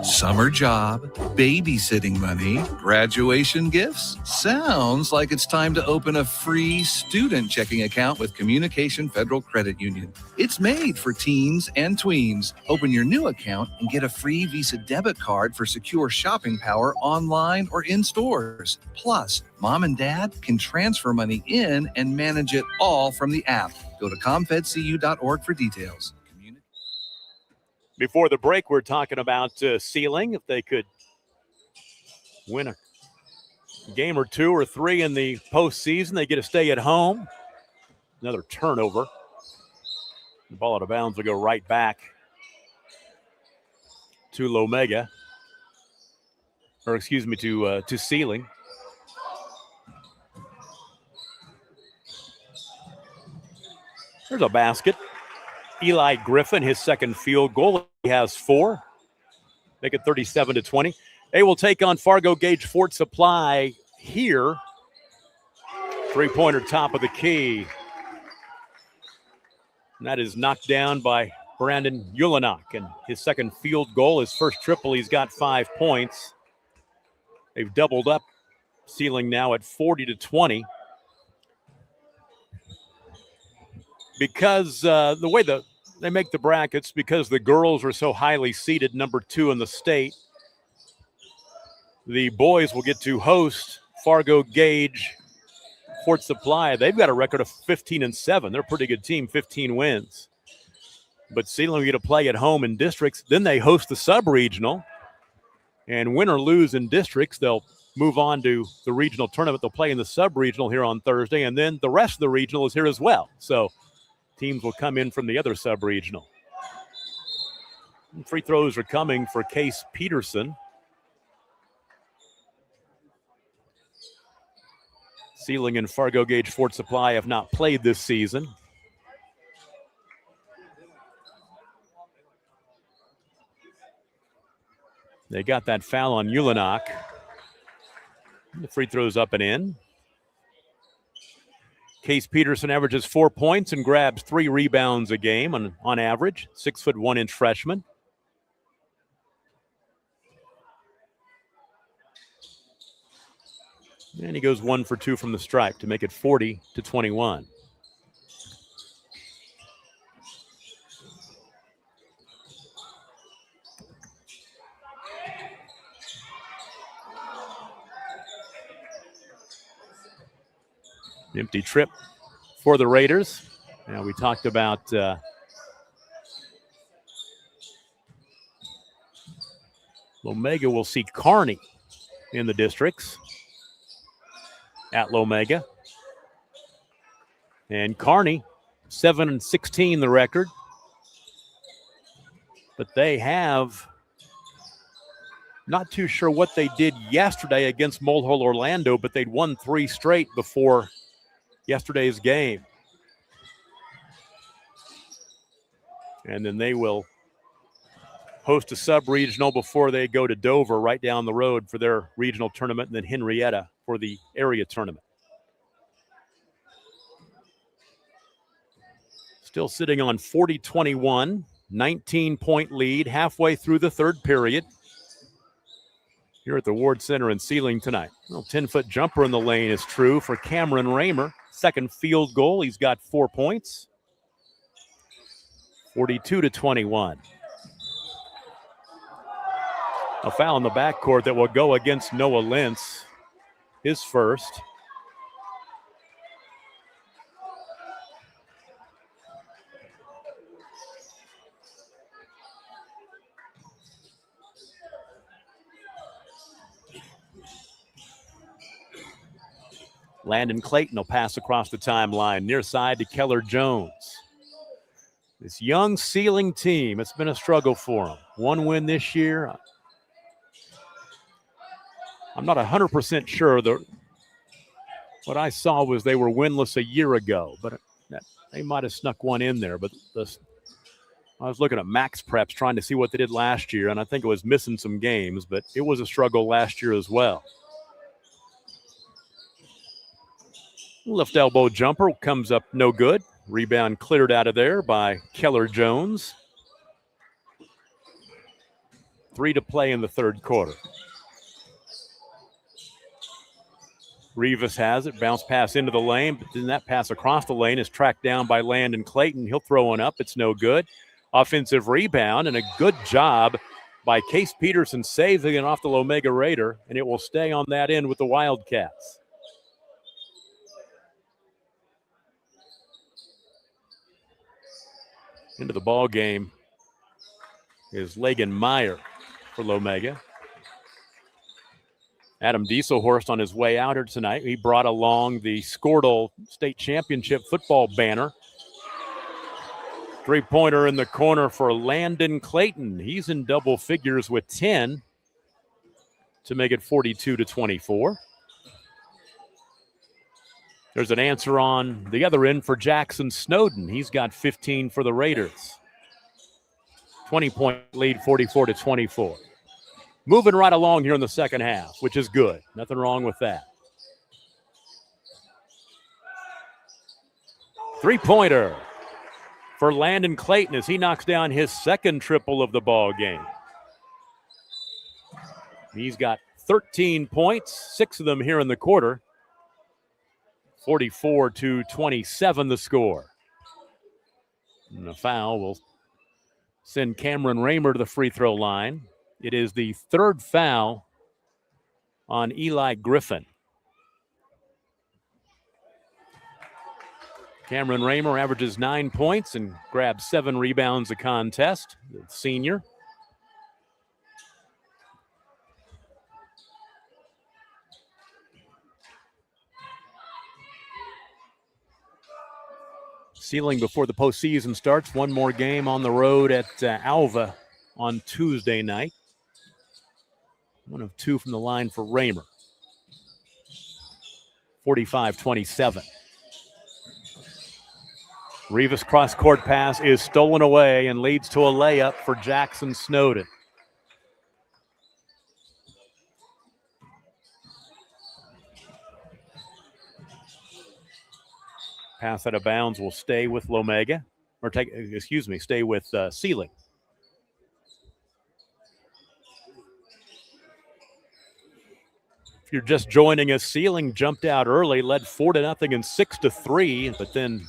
Summer job, babysitting money, graduation gifts. Sounds like it's time to open a free student checking account with Communication Federal Credit Union. It's made for teens and tweens. Open your new account and get a free Visa debit card for secure shopping power online or in stores. Plus, mom and dad can transfer money in and manage it all from the app. Go to comfedcu.org for details. Before the break, we're talking about Seiling. If they could win a game or 2 or 3 in the postseason, they get to stay at home. Another turnover. The ball out of bounds will go right back to Lomega. Or excuse me, to Seiling. There's a basket. Eli Griffin, his second field goal. He has 4. Make it 37-20. They will take on Fargo Gage Fort Supply here. 3-pointer top of the key. And that is knocked down by Brandon Ulanok. And his second field goal, his first triple, he's got 5 points. They've doubled up, Seiling now at 40-20. Because the way they make the brackets, because the girls are so highly seeded, number 2 in the state, the boys will get to host Fargo Gage Fort Supply. They've got a record of 15-7. They're a pretty good team, 15 wins. But Seiling will get to play at home in districts. Then they host the sub-regional. And win or lose in districts, they'll move on to the regional tournament. They'll play in the sub-regional here on Thursday. And then the rest of the regional is here as well. So teams will come in from the other sub-regional. Free throws are coming for Case Peterson. Seiling and Fargo Gage Fort Supply have not played this season. They got that foul on Ulanok. The free throws up and in. Case Peterson averages 4 points and grabs 3 rebounds a game on average. 6'1" freshman. And he goes 1 for 2 from the stripe to make it 40-21. Empty trip for the Raiders. Now we talked about Lomega will see Kearney in the districts at Lomega. And Kearney, 7-16 the record. But they have not too sure what they did yesterday against Mulehole Orlando, but they'd won 3 straight before yesterday's game. And then they will host a sub-regional before they go to Dover right down the road for their regional tournament, and then Henrietta for the area tournament. Still sitting on 40-21, 19-point lead halfway through the third period here at the Ward Center in Seiling tonight. Well, 10-foot jumper in the lane is true for Cameron Raymer. Second field goal, he's got 4 points. 42-21. A foul in the backcourt that will go against Noah Lentz, his first. Landon Clayton will pass across the timeline, near side to Keller Jones. This young Seiling team, it's been a struggle for them. One win this year. I'm not 100% sure. What I saw was they were winless a year ago, but they might have snuck one in there. But I was looking at Max Preps trying to see what they did last year, and I think it was missing some games, but it was a struggle last year as well. Left elbow jumper comes up no good. Rebound cleared out of there by Keller Jones. 3 to play in the third quarter. Rivas has it, bounce pass into the lane, but then that pass across the lane is tracked down by Landon Clayton. He'll throw one up, it's no good. Offensive rebound and a good job by Case Peterson saving it off the Lomega Raider, and it will stay on that end with the Wildcats. Into the ball game is Lagan Meyer for Lomega. Adam Dieselhorst on his way out here tonight. He brought along the SKORDLE State Championship football banner. Three-pointer in the corner for Landon Clayton. He's in double figures with 10 to make it 42-24. There's an answer on the other end for Jackson Snowden. He's got 15 for the Raiders. 20-point lead, 44-24. Moving right along here in the second half, which is good. Nothing wrong with that. Three-pointer for Landon Clayton as he knocks down his second triple of the ball game. He's got 13 points, 6 of them here in the quarter. 44-27 the score. And the foul will send Cameron Raymer to the free throw line. It is the third foul on Eli Griffin. Cameron Raymer averages 9 points and grabs 7 rebounds a contest, the senior. Seiling before the postseason starts. One more game on the road at Alva on Tuesday night. 1 of 2 from the line for Raymer. 45-27. Rivas cross-court pass is stolen away and leads to a layup for Jackson Snowden. Pass out of bounds will stay with Lomega, or stay with Seiling. If you're just joining us, Seiling jumped out early, led 4-0 and 6-3, but then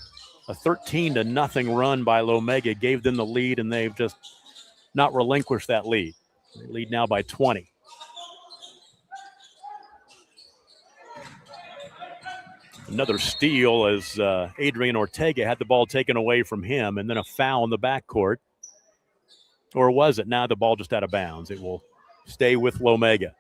a 13-0 run by Lomega gave them the lead, and they've just not relinquished that lead. They lead now by 20. Another steal as Adrian Ortega had the ball taken away from him, and then a foul in the backcourt. Or was it? Now the ball just out of bounds. It will stay with Lomega.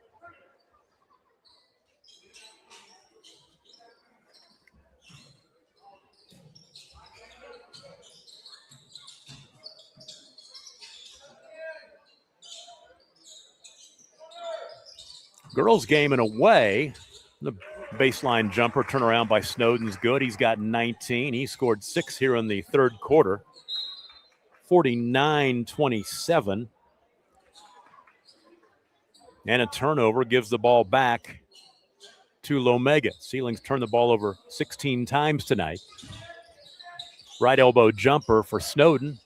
Girls game in a way. The baseline jumper turnaround by Snowden's good. He's got 19. He scored 6 here in the third quarter. 49-27. And a turnover gives the ball back to Lomega. Seiling's turned the ball over 16 times tonight. Right elbow jumper for Snowden.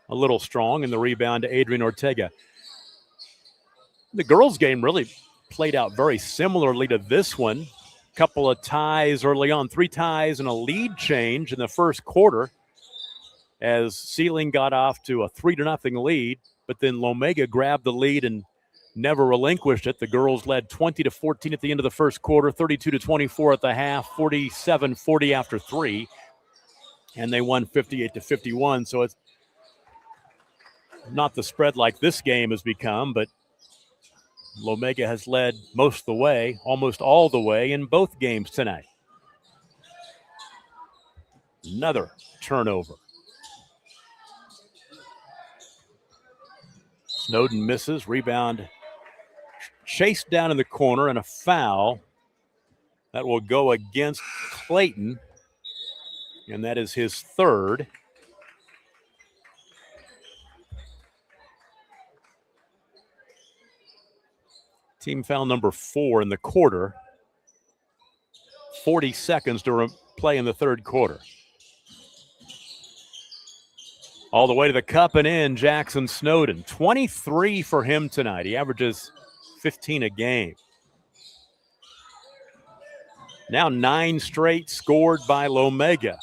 A little strong, and the rebound to Adrian Ortega. The girls game really played out very similarly to this one. Couple of ties early on, 3 ties and a lead change in the first quarter as Seiling got off to a 3-0 lead, but then Lomega grabbed the lead and never relinquished it. The girls led 20-14 at the end of the first quarter, 32-24 at the half, 47-40 after 3, and they won 58-51. So it's not the spread like this game has become, but Lomega has led most of the way, almost all the way in both games tonight. Another turnover. Snowden misses. Rebound chased down in the corner, and a foul that will go against Clayton. And that is his third. Team foul number 4 in the quarter. 40 seconds to play in the third quarter. All the way to the cup and in, Jackson Snowden. 23 for him tonight. He averages 15 a game. Now 9 straight scored by Lomega.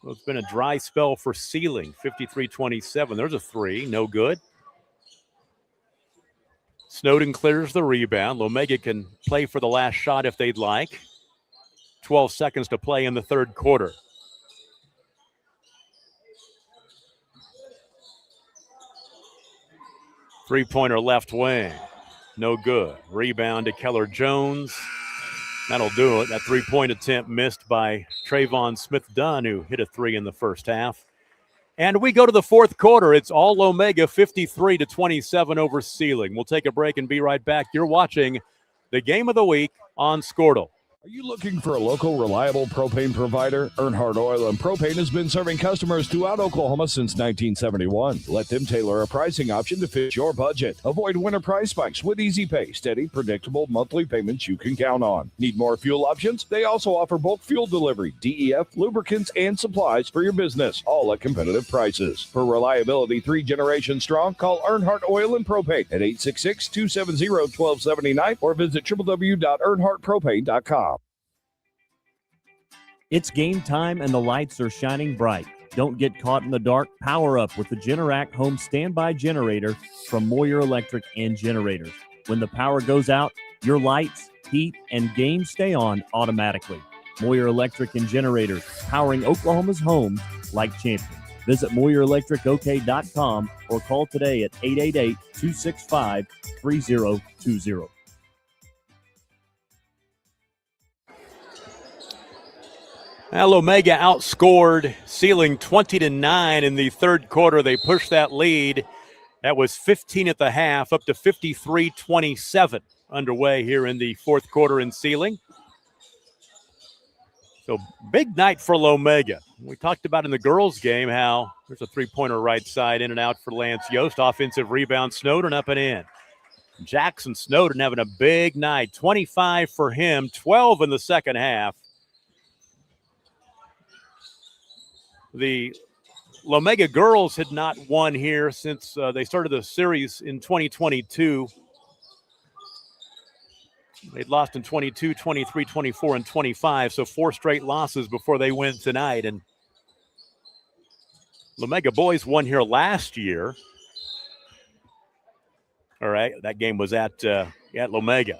Well, it's been a dry spell for Seiling. 53-27. There's a 3. No good. Snowden clears the rebound. Lomega can play for the last shot if they'd like. 12 seconds to play in the third quarter. Three-pointer left wing. No good. Rebound to Keller Jones. That'll do it. That three-point attempt missed by Trayvon Smith-Dunn, who hit a 3 in the first half. And we go to the fourth quarter. It's all Lomega, 53-27 over Seiling. We'll take a break and be right back. You're watching the Game of the Week on Skordle. Are you looking for a local, reliable propane provider? Earnhardt Oil and Propane has been serving customers throughout Oklahoma since 1971. Let them tailor a pricing option to fit your budget. Avoid winter price spikes with easy pay, steady, predictable monthly payments you can count on. Need more fuel options? They also offer bulk fuel delivery, DEF, lubricants, and supplies for your business, all at competitive prices. For reliability 3 generations strong, call Earnhardt Oil and Propane at 866-270-1279 or visit www.earnhardtpropane.com. It's game time and the lights are shining bright. Don't get caught in the dark. Power up with the Generac Home Standby Generator from Moyer Electric and Generators. When the power goes out, your lights, heat, and game stay on automatically. Moyer Electric and Generators, powering Oklahoma's homes like champions. Visit MoyerElectricOK.com or call today at 888-265-3020. Now Lomega outscored Seiling 20-9 in the third quarter. They pushed that lead. That was 15 at the half, up to 53-27 underway here in the fourth quarter in Seiling. So big night for Lomega. We talked about in the girls' game how there's a three-pointer right side in and out for Lance Yost. Offensive rebound, Snowden up and in. Jackson Snowden having a big night. 25 for him, 12 in the second half. The Lomega girls had not won here since they started the series in 2022. They'd lost in 22, 23, 24, and 25, so 4 straight losses before they win tonight. And Lomega boys won here last year. All right, that game was at Lomega.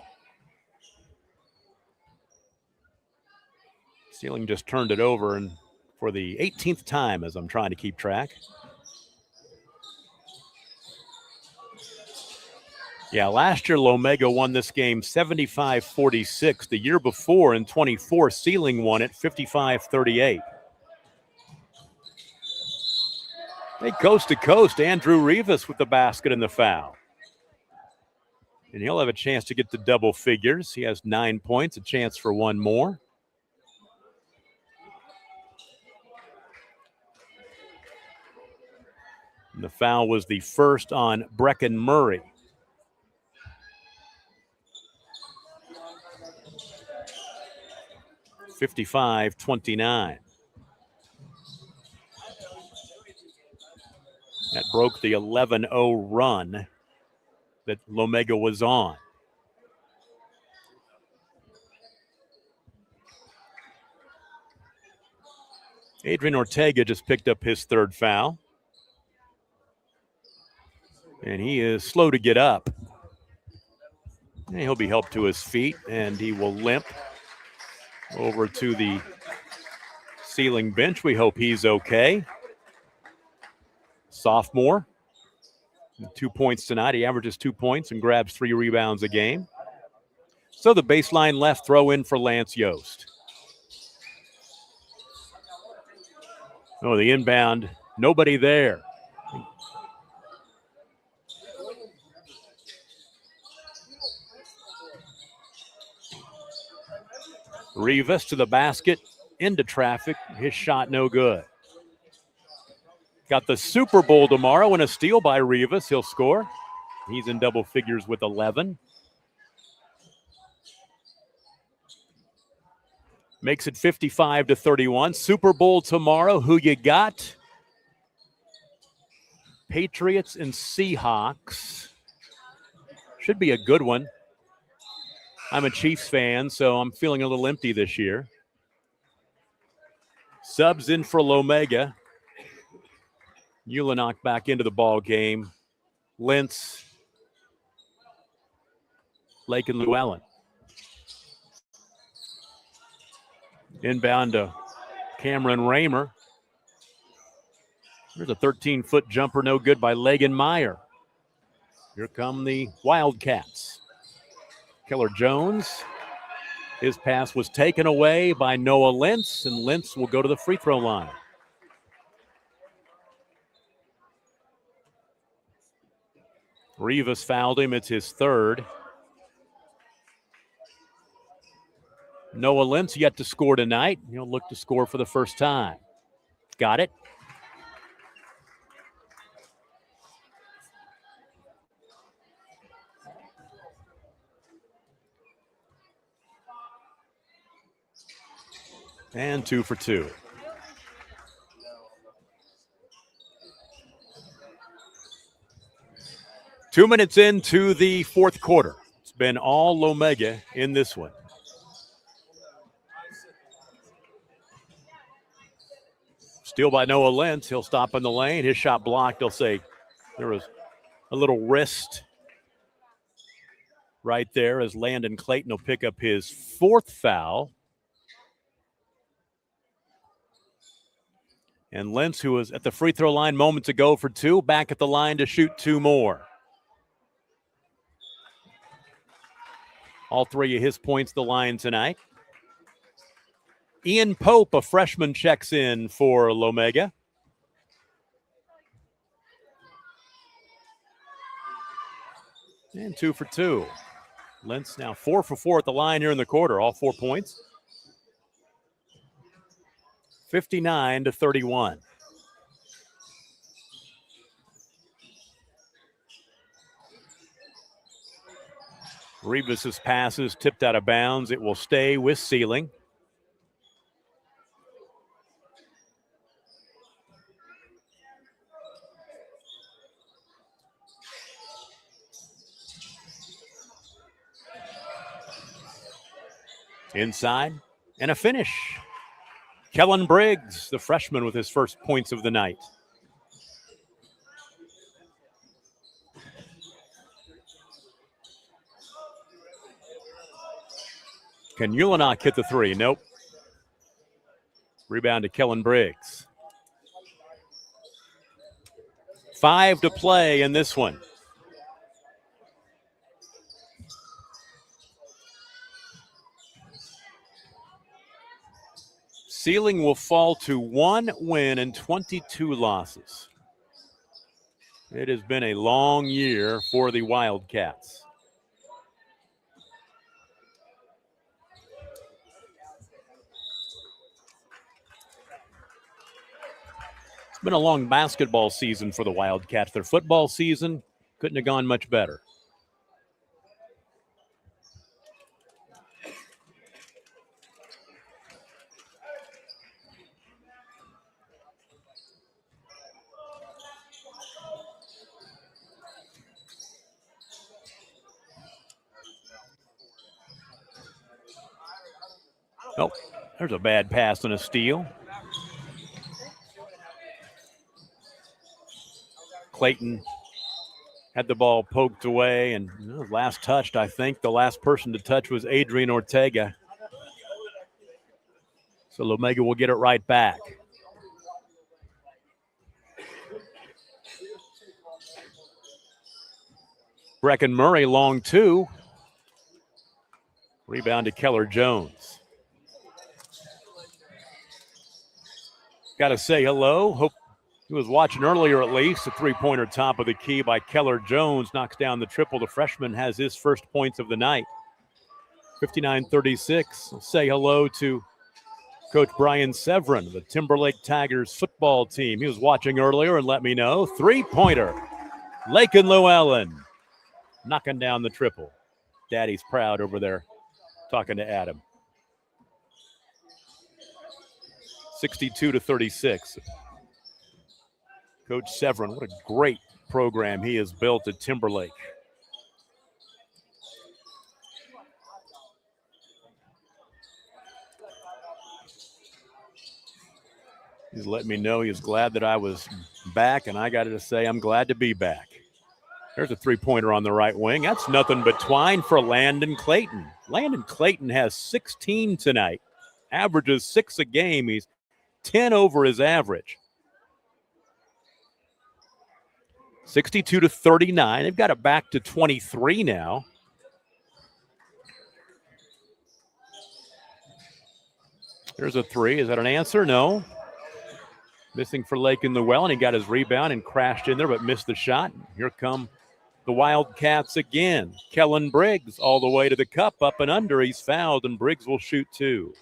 Seiling just turned it over and for the 18th time as I'm trying to keep track. Yeah, last year Lomega won this game 75-46. The year before in 24, Seiling won it 55-38. They coast to coast. Andrew Rivas with the basket and the foul. And he'll have a chance to get to double figures. He has 9 points, a chance for one more. And the foul was the first on Brecken Murray. (55-29). That broke the 11-0 run that Lomega was on. Adrian Ortega just picked up his third foul. And he is slow to get up. And he'll be helped to his feet, and he will limp over to the Seiling bench. We hope he's okay. Sophomore, 2 points tonight. He averages 2 points and grabs 3 rebounds a game. So the baseline left throw in for Lance Yost. Oh, the inbound, nobody there. Rivas to the basket, into traffic. His shot no good. Got the Super Bowl tomorrow and a steal by Rivas. He'll score. He's in double figures with 11. Makes it 55-31. Super Bowl tomorrow. Who you got? Patriots and Seahawks. Should be a good one. I'm a Chiefs fan, so I'm feeling a little empty this year. Subs in for Lomega. Ulanok back into the ball game. Lentz, Lake and Llewellyn. Inbound to Cameron Raymer. There's a 13-foot jumper, no good by Legan Meyer. Here come the Wildcats. Keller Jones. His pass was taken away by Noah Lentz, and Lentz will go to the free throw line. Rivas fouled him. It's his third. Noah Lentz yet to score tonight. He'll look to score for the first time. Got it. And 2 for 2. Two minutes into the fourth quarter. It's been all Lomega in this one. Steal by Noah Lentz. He'll stop in the lane. His shot blocked. They'll say there was a little wrist right there as Landon Clayton will pick up his fourth foul. And Lentz, who was at the free throw line moments ago for 2, back at the line to shoot 2 more. All 3 of his points the line tonight. Ian Pope, a freshman, checks in for Lomega. And 2 for 2. Lentz now 4 for 4 at the line here in the quarter, all 4 points. 59-31. Rivas' pass is tipped out of bounds. It will stay with Seiling. Inside and a finish. Kellen Briggs, the freshman, with his first points of the night. Can Ulanok hit the 3? Nope. Rebound to Kellen Briggs. 5 to play in this one. Seiling will fall to 1 win and 22 losses. It has been a long year for the Wildcats. It's been a long basketball season for the Wildcats. Their football season couldn't have gone much better. Oh, there's a bad pass and a steal. Clayton had the ball poked away and last touched, I think. The last person to touch was Adrian Ortega. So Lomega will get it right back. Brecken Murray, long 2. Rebound to Keller Jones. Got to say hello. Hope he was watching earlier at least. A three-pointer top of the key by Keller Jones knocks down the triple. The freshman has his first points of the night. 59-36. Say hello to Coach Brian Severin, the Timberlake Tigers football team. He was watching earlier and let me know. Three-pointer. Lakin Llewellyn knocking down the triple. Daddy's proud over there talking to Adam. 62-36. Coach Severin, what a great program he has built at Timberlake. He's letting me know he's glad that I was back, and I got to say I'm glad to be back. There's a three-pointer on the right wing. That's nothing but twine for Landon Clayton. Landon Clayton has 16 tonight, averages 6 a game. He's 10 over his average. 62-39. They've got it back to 23 now. There's a three. Is that an answer? No. Missing for Lakin Llewellyn. He got his rebound and crashed in there, but missed the shot. Here come the Wildcats again. Kellen Briggs all the way to the cup, up and under. He's fouled, and Briggs will shoot two.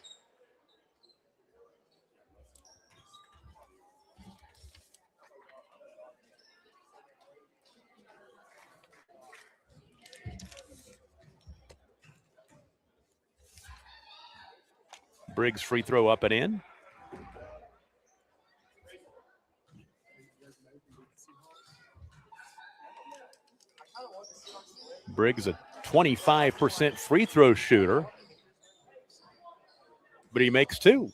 Briggs free throw up and in. Briggs a 25% free throw shooter, but he makes two.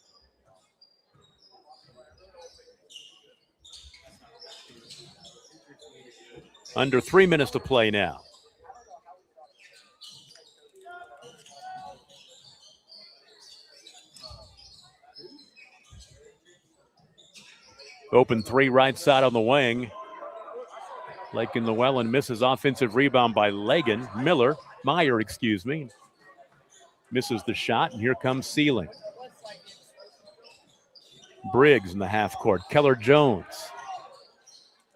Under 3 minutes to play now. Open three right side on the wing. Lakin Llewellyn misses offensive rebound by Meyer, misses the shot, and here comes Seiling. Briggs in the half court. Keller Jones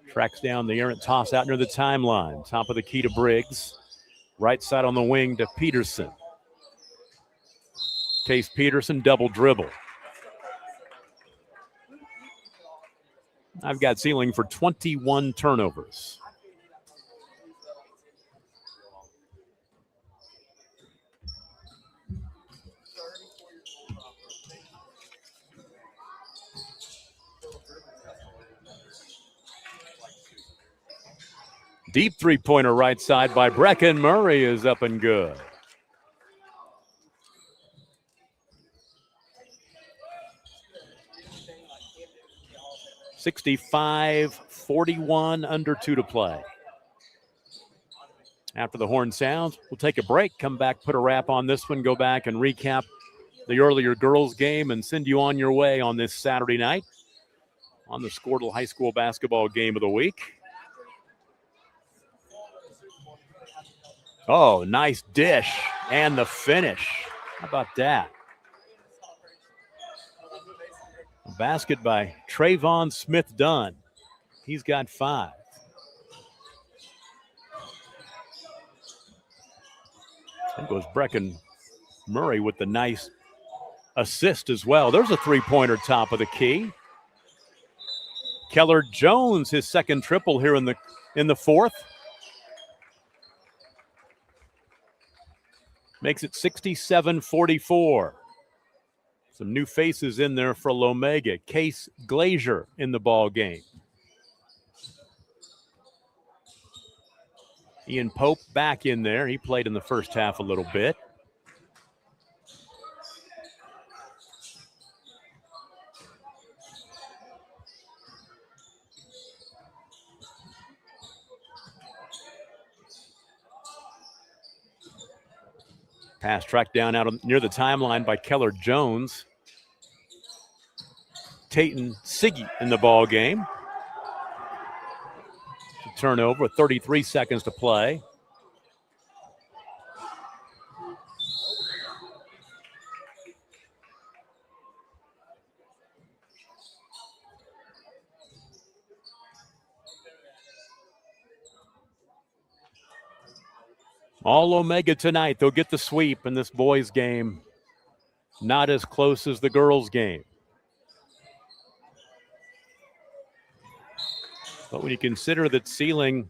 tracks down the errant toss out near the timeline. Top of the key to Briggs. Right side on the wing to Peterson. Case Peterson double dribble. I've got Seiling for 21 turnovers. Deep three-pointer right side by Brecken Murray is up and good. (65-41), under 2 to play. After the horn sounds, we'll take a break, come back, put a wrap on this one, go back and recap the earlier girls game and send you on your way on this Saturday night on the Skordle High School basketball game of the week. Oh, nice dish and the finish. How about that? A basket by Trayvon Smith-Dunn. He's got 5. There goes Brecken Murray with the nice assist as well. There's a three-pointer top of the key. Keller Jones, his second triple here in the fourth. Makes it 67-44. Some new faces in there for Lomega. Case Glazier in the ball game. Ian Pope back in there. He played in the first half a little bit. Pass tracked down out near the timeline by Keller Jones. Tayton Siggy in the ball game. Turnover with 33 seconds to play. All Lomega tonight. They'll get the sweep in this boys' game. Not as close as the girls' game. But when you consider that Seiling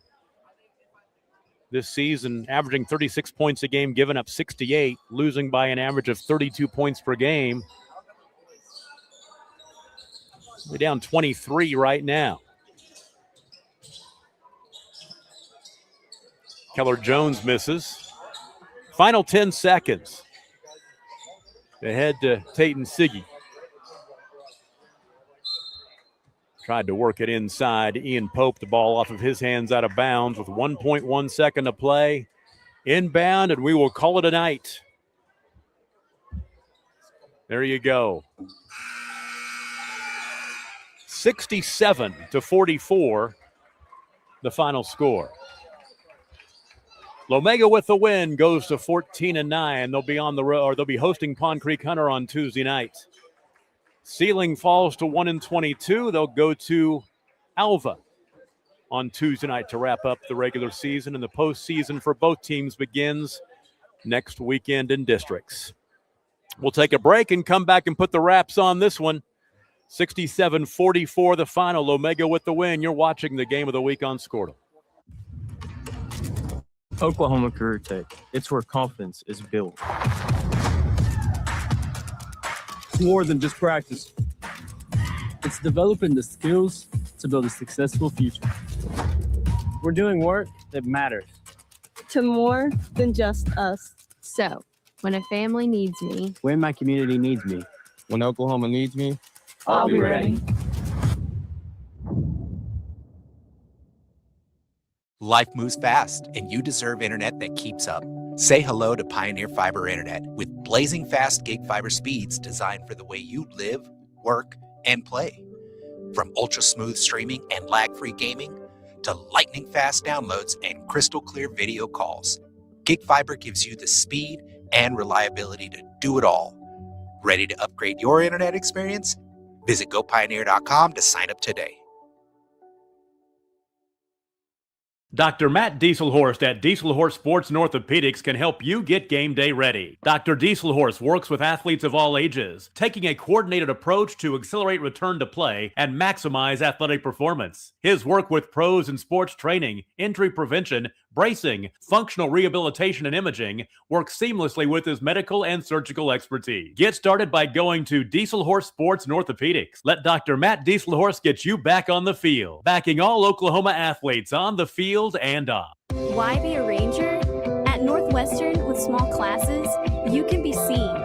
this season averaging 36 points a game, giving up 68, losing by an average of 32 points per game. We're down 23 right now. Keller Jones misses. Final 10 seconds. Ahead to Tayton Siggy. Tried to work it inside. Ian Pope, the ball off of his hands out of bounds with 1.1 second to play. Inbound, and we will call it a night. There you go. 67-44, the final score. Lomega with the win goes to 14-9. They'll be on the road, or they'll be hosting Pond Creek Hunter on Tuesday night. Seiling falls to 1-22. They'll go to Alva on Tuesday night to wrap up the regular season, and the postseason for both teams begins next weekend in districts. We'll take a break and come back and put the wraps on this one. 67-44, the final. Lomega with the win. You're watching the game of the week on SKORDLE. Oklahoma Career Tech. It's where confidence is built. It's more than just practice. It's developing the skills to build a successful future. We're doing work that matters. To more than just us. So, when a family needs me, When my community needs me. When Oklahoma needs me, I'll be ready. Life moves fast, and you deserve internet that keeps up. Say hello to Pioneer Fiber Internet with blazing fast gig fiber speeds designed for the way you live, work, and play. From ultra-smooth streaming and lag-free gaming to lightning-fast downloads and crystal-clear video calls, Gig Fiber gives you the speed and reliability to do it all. Ready to upgrade your internet experience? Visit GoPioneer.com to sign up today. Dr. Matt Dieselhorst at Dieselhorst Sports and Orthopedics can help you get game day ready. Dr. Dieselhorst works with athletes of all ages, taking a coordinated approach to accelerate return to play and maximize athletic performance. His work with pros in sports training, injury prevention, bracing, functional rehabilitation, and imaging works seamlessly with his medical and surgical expertise. Get started by going to Dieselhorst Sports and Orthopedics. Let Dr. Matt Dieselhorst get you back on the field, backing all Oklahoma athletes on the field and off. Why be a ranger? At Northwestern, with small classes, you can be seen.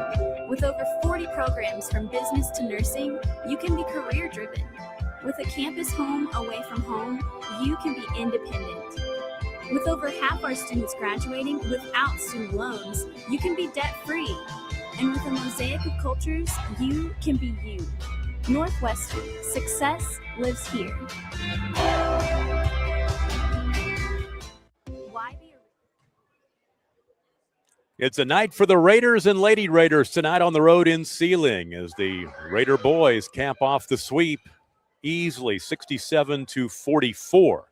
With over 40 programs from business to nursing, you can be career-driven. With a campus home away from home, you can be independent. With over half our students graduating without student loans, you can be debt-free. And with a mosaic of cultures, you can be you. Northwestern, success lives here. It's a night for the Raiders and Lady Raiders tonight on the road in Seiling as the Raider boys cap off the sweep easily 67-44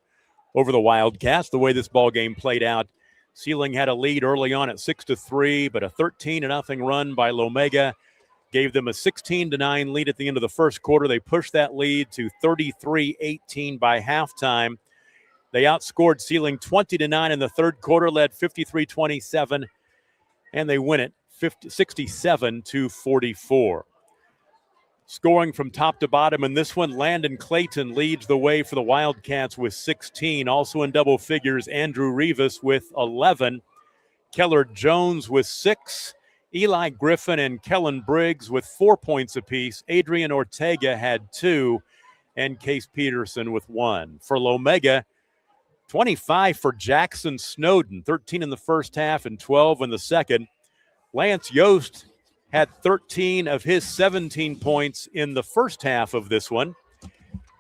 over the Wildcats. The way this ball game played out, Seiling had a lead early on at 6-3, but a 13-0 run by Lomega gave them a 16-9 lead at the end of the first quarter. They pushed that lead to 33-18 by halftime. They outscored Seiling 20-9 in the third quarter, led 53-27. And they win it 67-44. Scoring from top to bottom in this one, Landon Clayton leads the way for the Wildcats with 16. Also in double figures, Andrew Rivas with 11. Keller Jones with 6. Eli Griffin and Kellen Briggs with 4 points apiece. Adrian Ortega had 2. And Case Peterson with 1. For Lomega, 25 for Jackson Snowden, 13 in the first half and 12 in the second. Lance Yost had 13 of his 17 points in the first half of this one.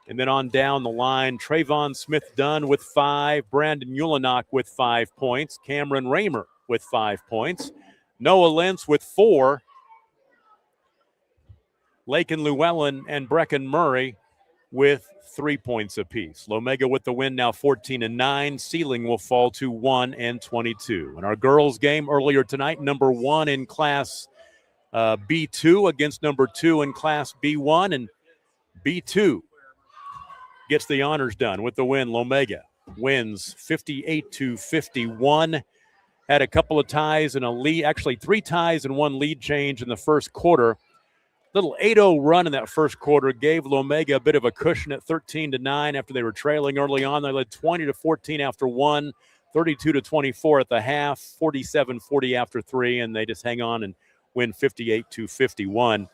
And then on down the line, Trayvon Smith-Dunn with 5, Brandon Ulanok with 5 points, Cameron Raymer with 5 points, Noah Lentz with 4, Lakin Llewellyn and Brecken Murray with 3 points apiece. Lomega with the win, now 14-9. Seiling will fall to 1-22. In our girls' game earlier tonight, number 1 in Class B2 against number 2 in Class B1, and B2 gets the honors done with the win. Lomega wins 58-51. Had a couple of ties and a lead, actually 3 ties and 1 lead change in the first quarter. Little 8-0 run in that first quarter gave Lomega a bit of a cushion at 13-9 after they were trailing early on. They led 20-14 after 1, 32-24 at the half, 47-40 after 3, and they just hang on and win 58-51.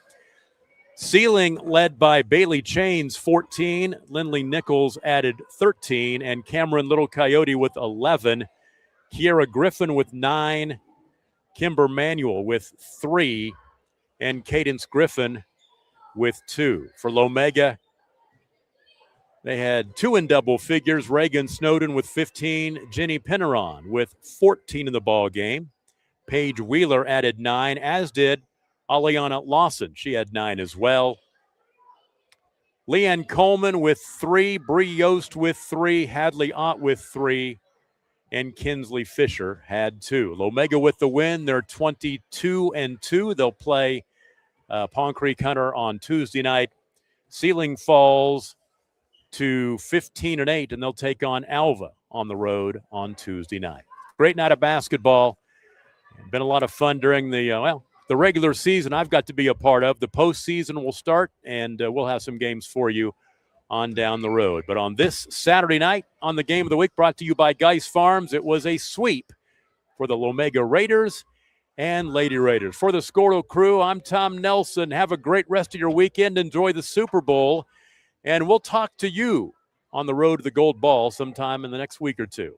Seiling led by Bailey Chains, 14. Lindley Nichols added 13, and Cameron Little Coyote with 11. Kiera Griffin with 9. Kimber Manuel with 3. And Cadence Griffin with 2. For Lomega, they had 2 in double figures. Reagan Snowden with 15. Jenny Penneron with 14 in the ball game. Paige Wheeler added 9, as did Aliana Lawson. She had 9 as well. Leanne Coleman with 3. Bree Yost with 3. Hadley Ott with 3. And Kinsley Fisher had 2. Lomega with the win. They're 22-2. They'll play Pond Creek Hunter on Tuesday night. Seiling falls to 15-8, and they'll take on Alva on the road on Tuesday night. Great night of basketball. Been a lot of fun during the regular season I've got to be a part of. The postseason will start, and we'll have some games for you on down the road. But on this Saturday night, on the Game of the Week, brought to you by Geis Farms, it was a sweep for the Lomega Raiders and Lady Raiders. For the SKORDLE crew, I'm Tom Nelson. Have a great rest of your weekend. Enjoy the Super Bowl, and we'll talk to you on the road to the Gold Ball sometime in the next week or two.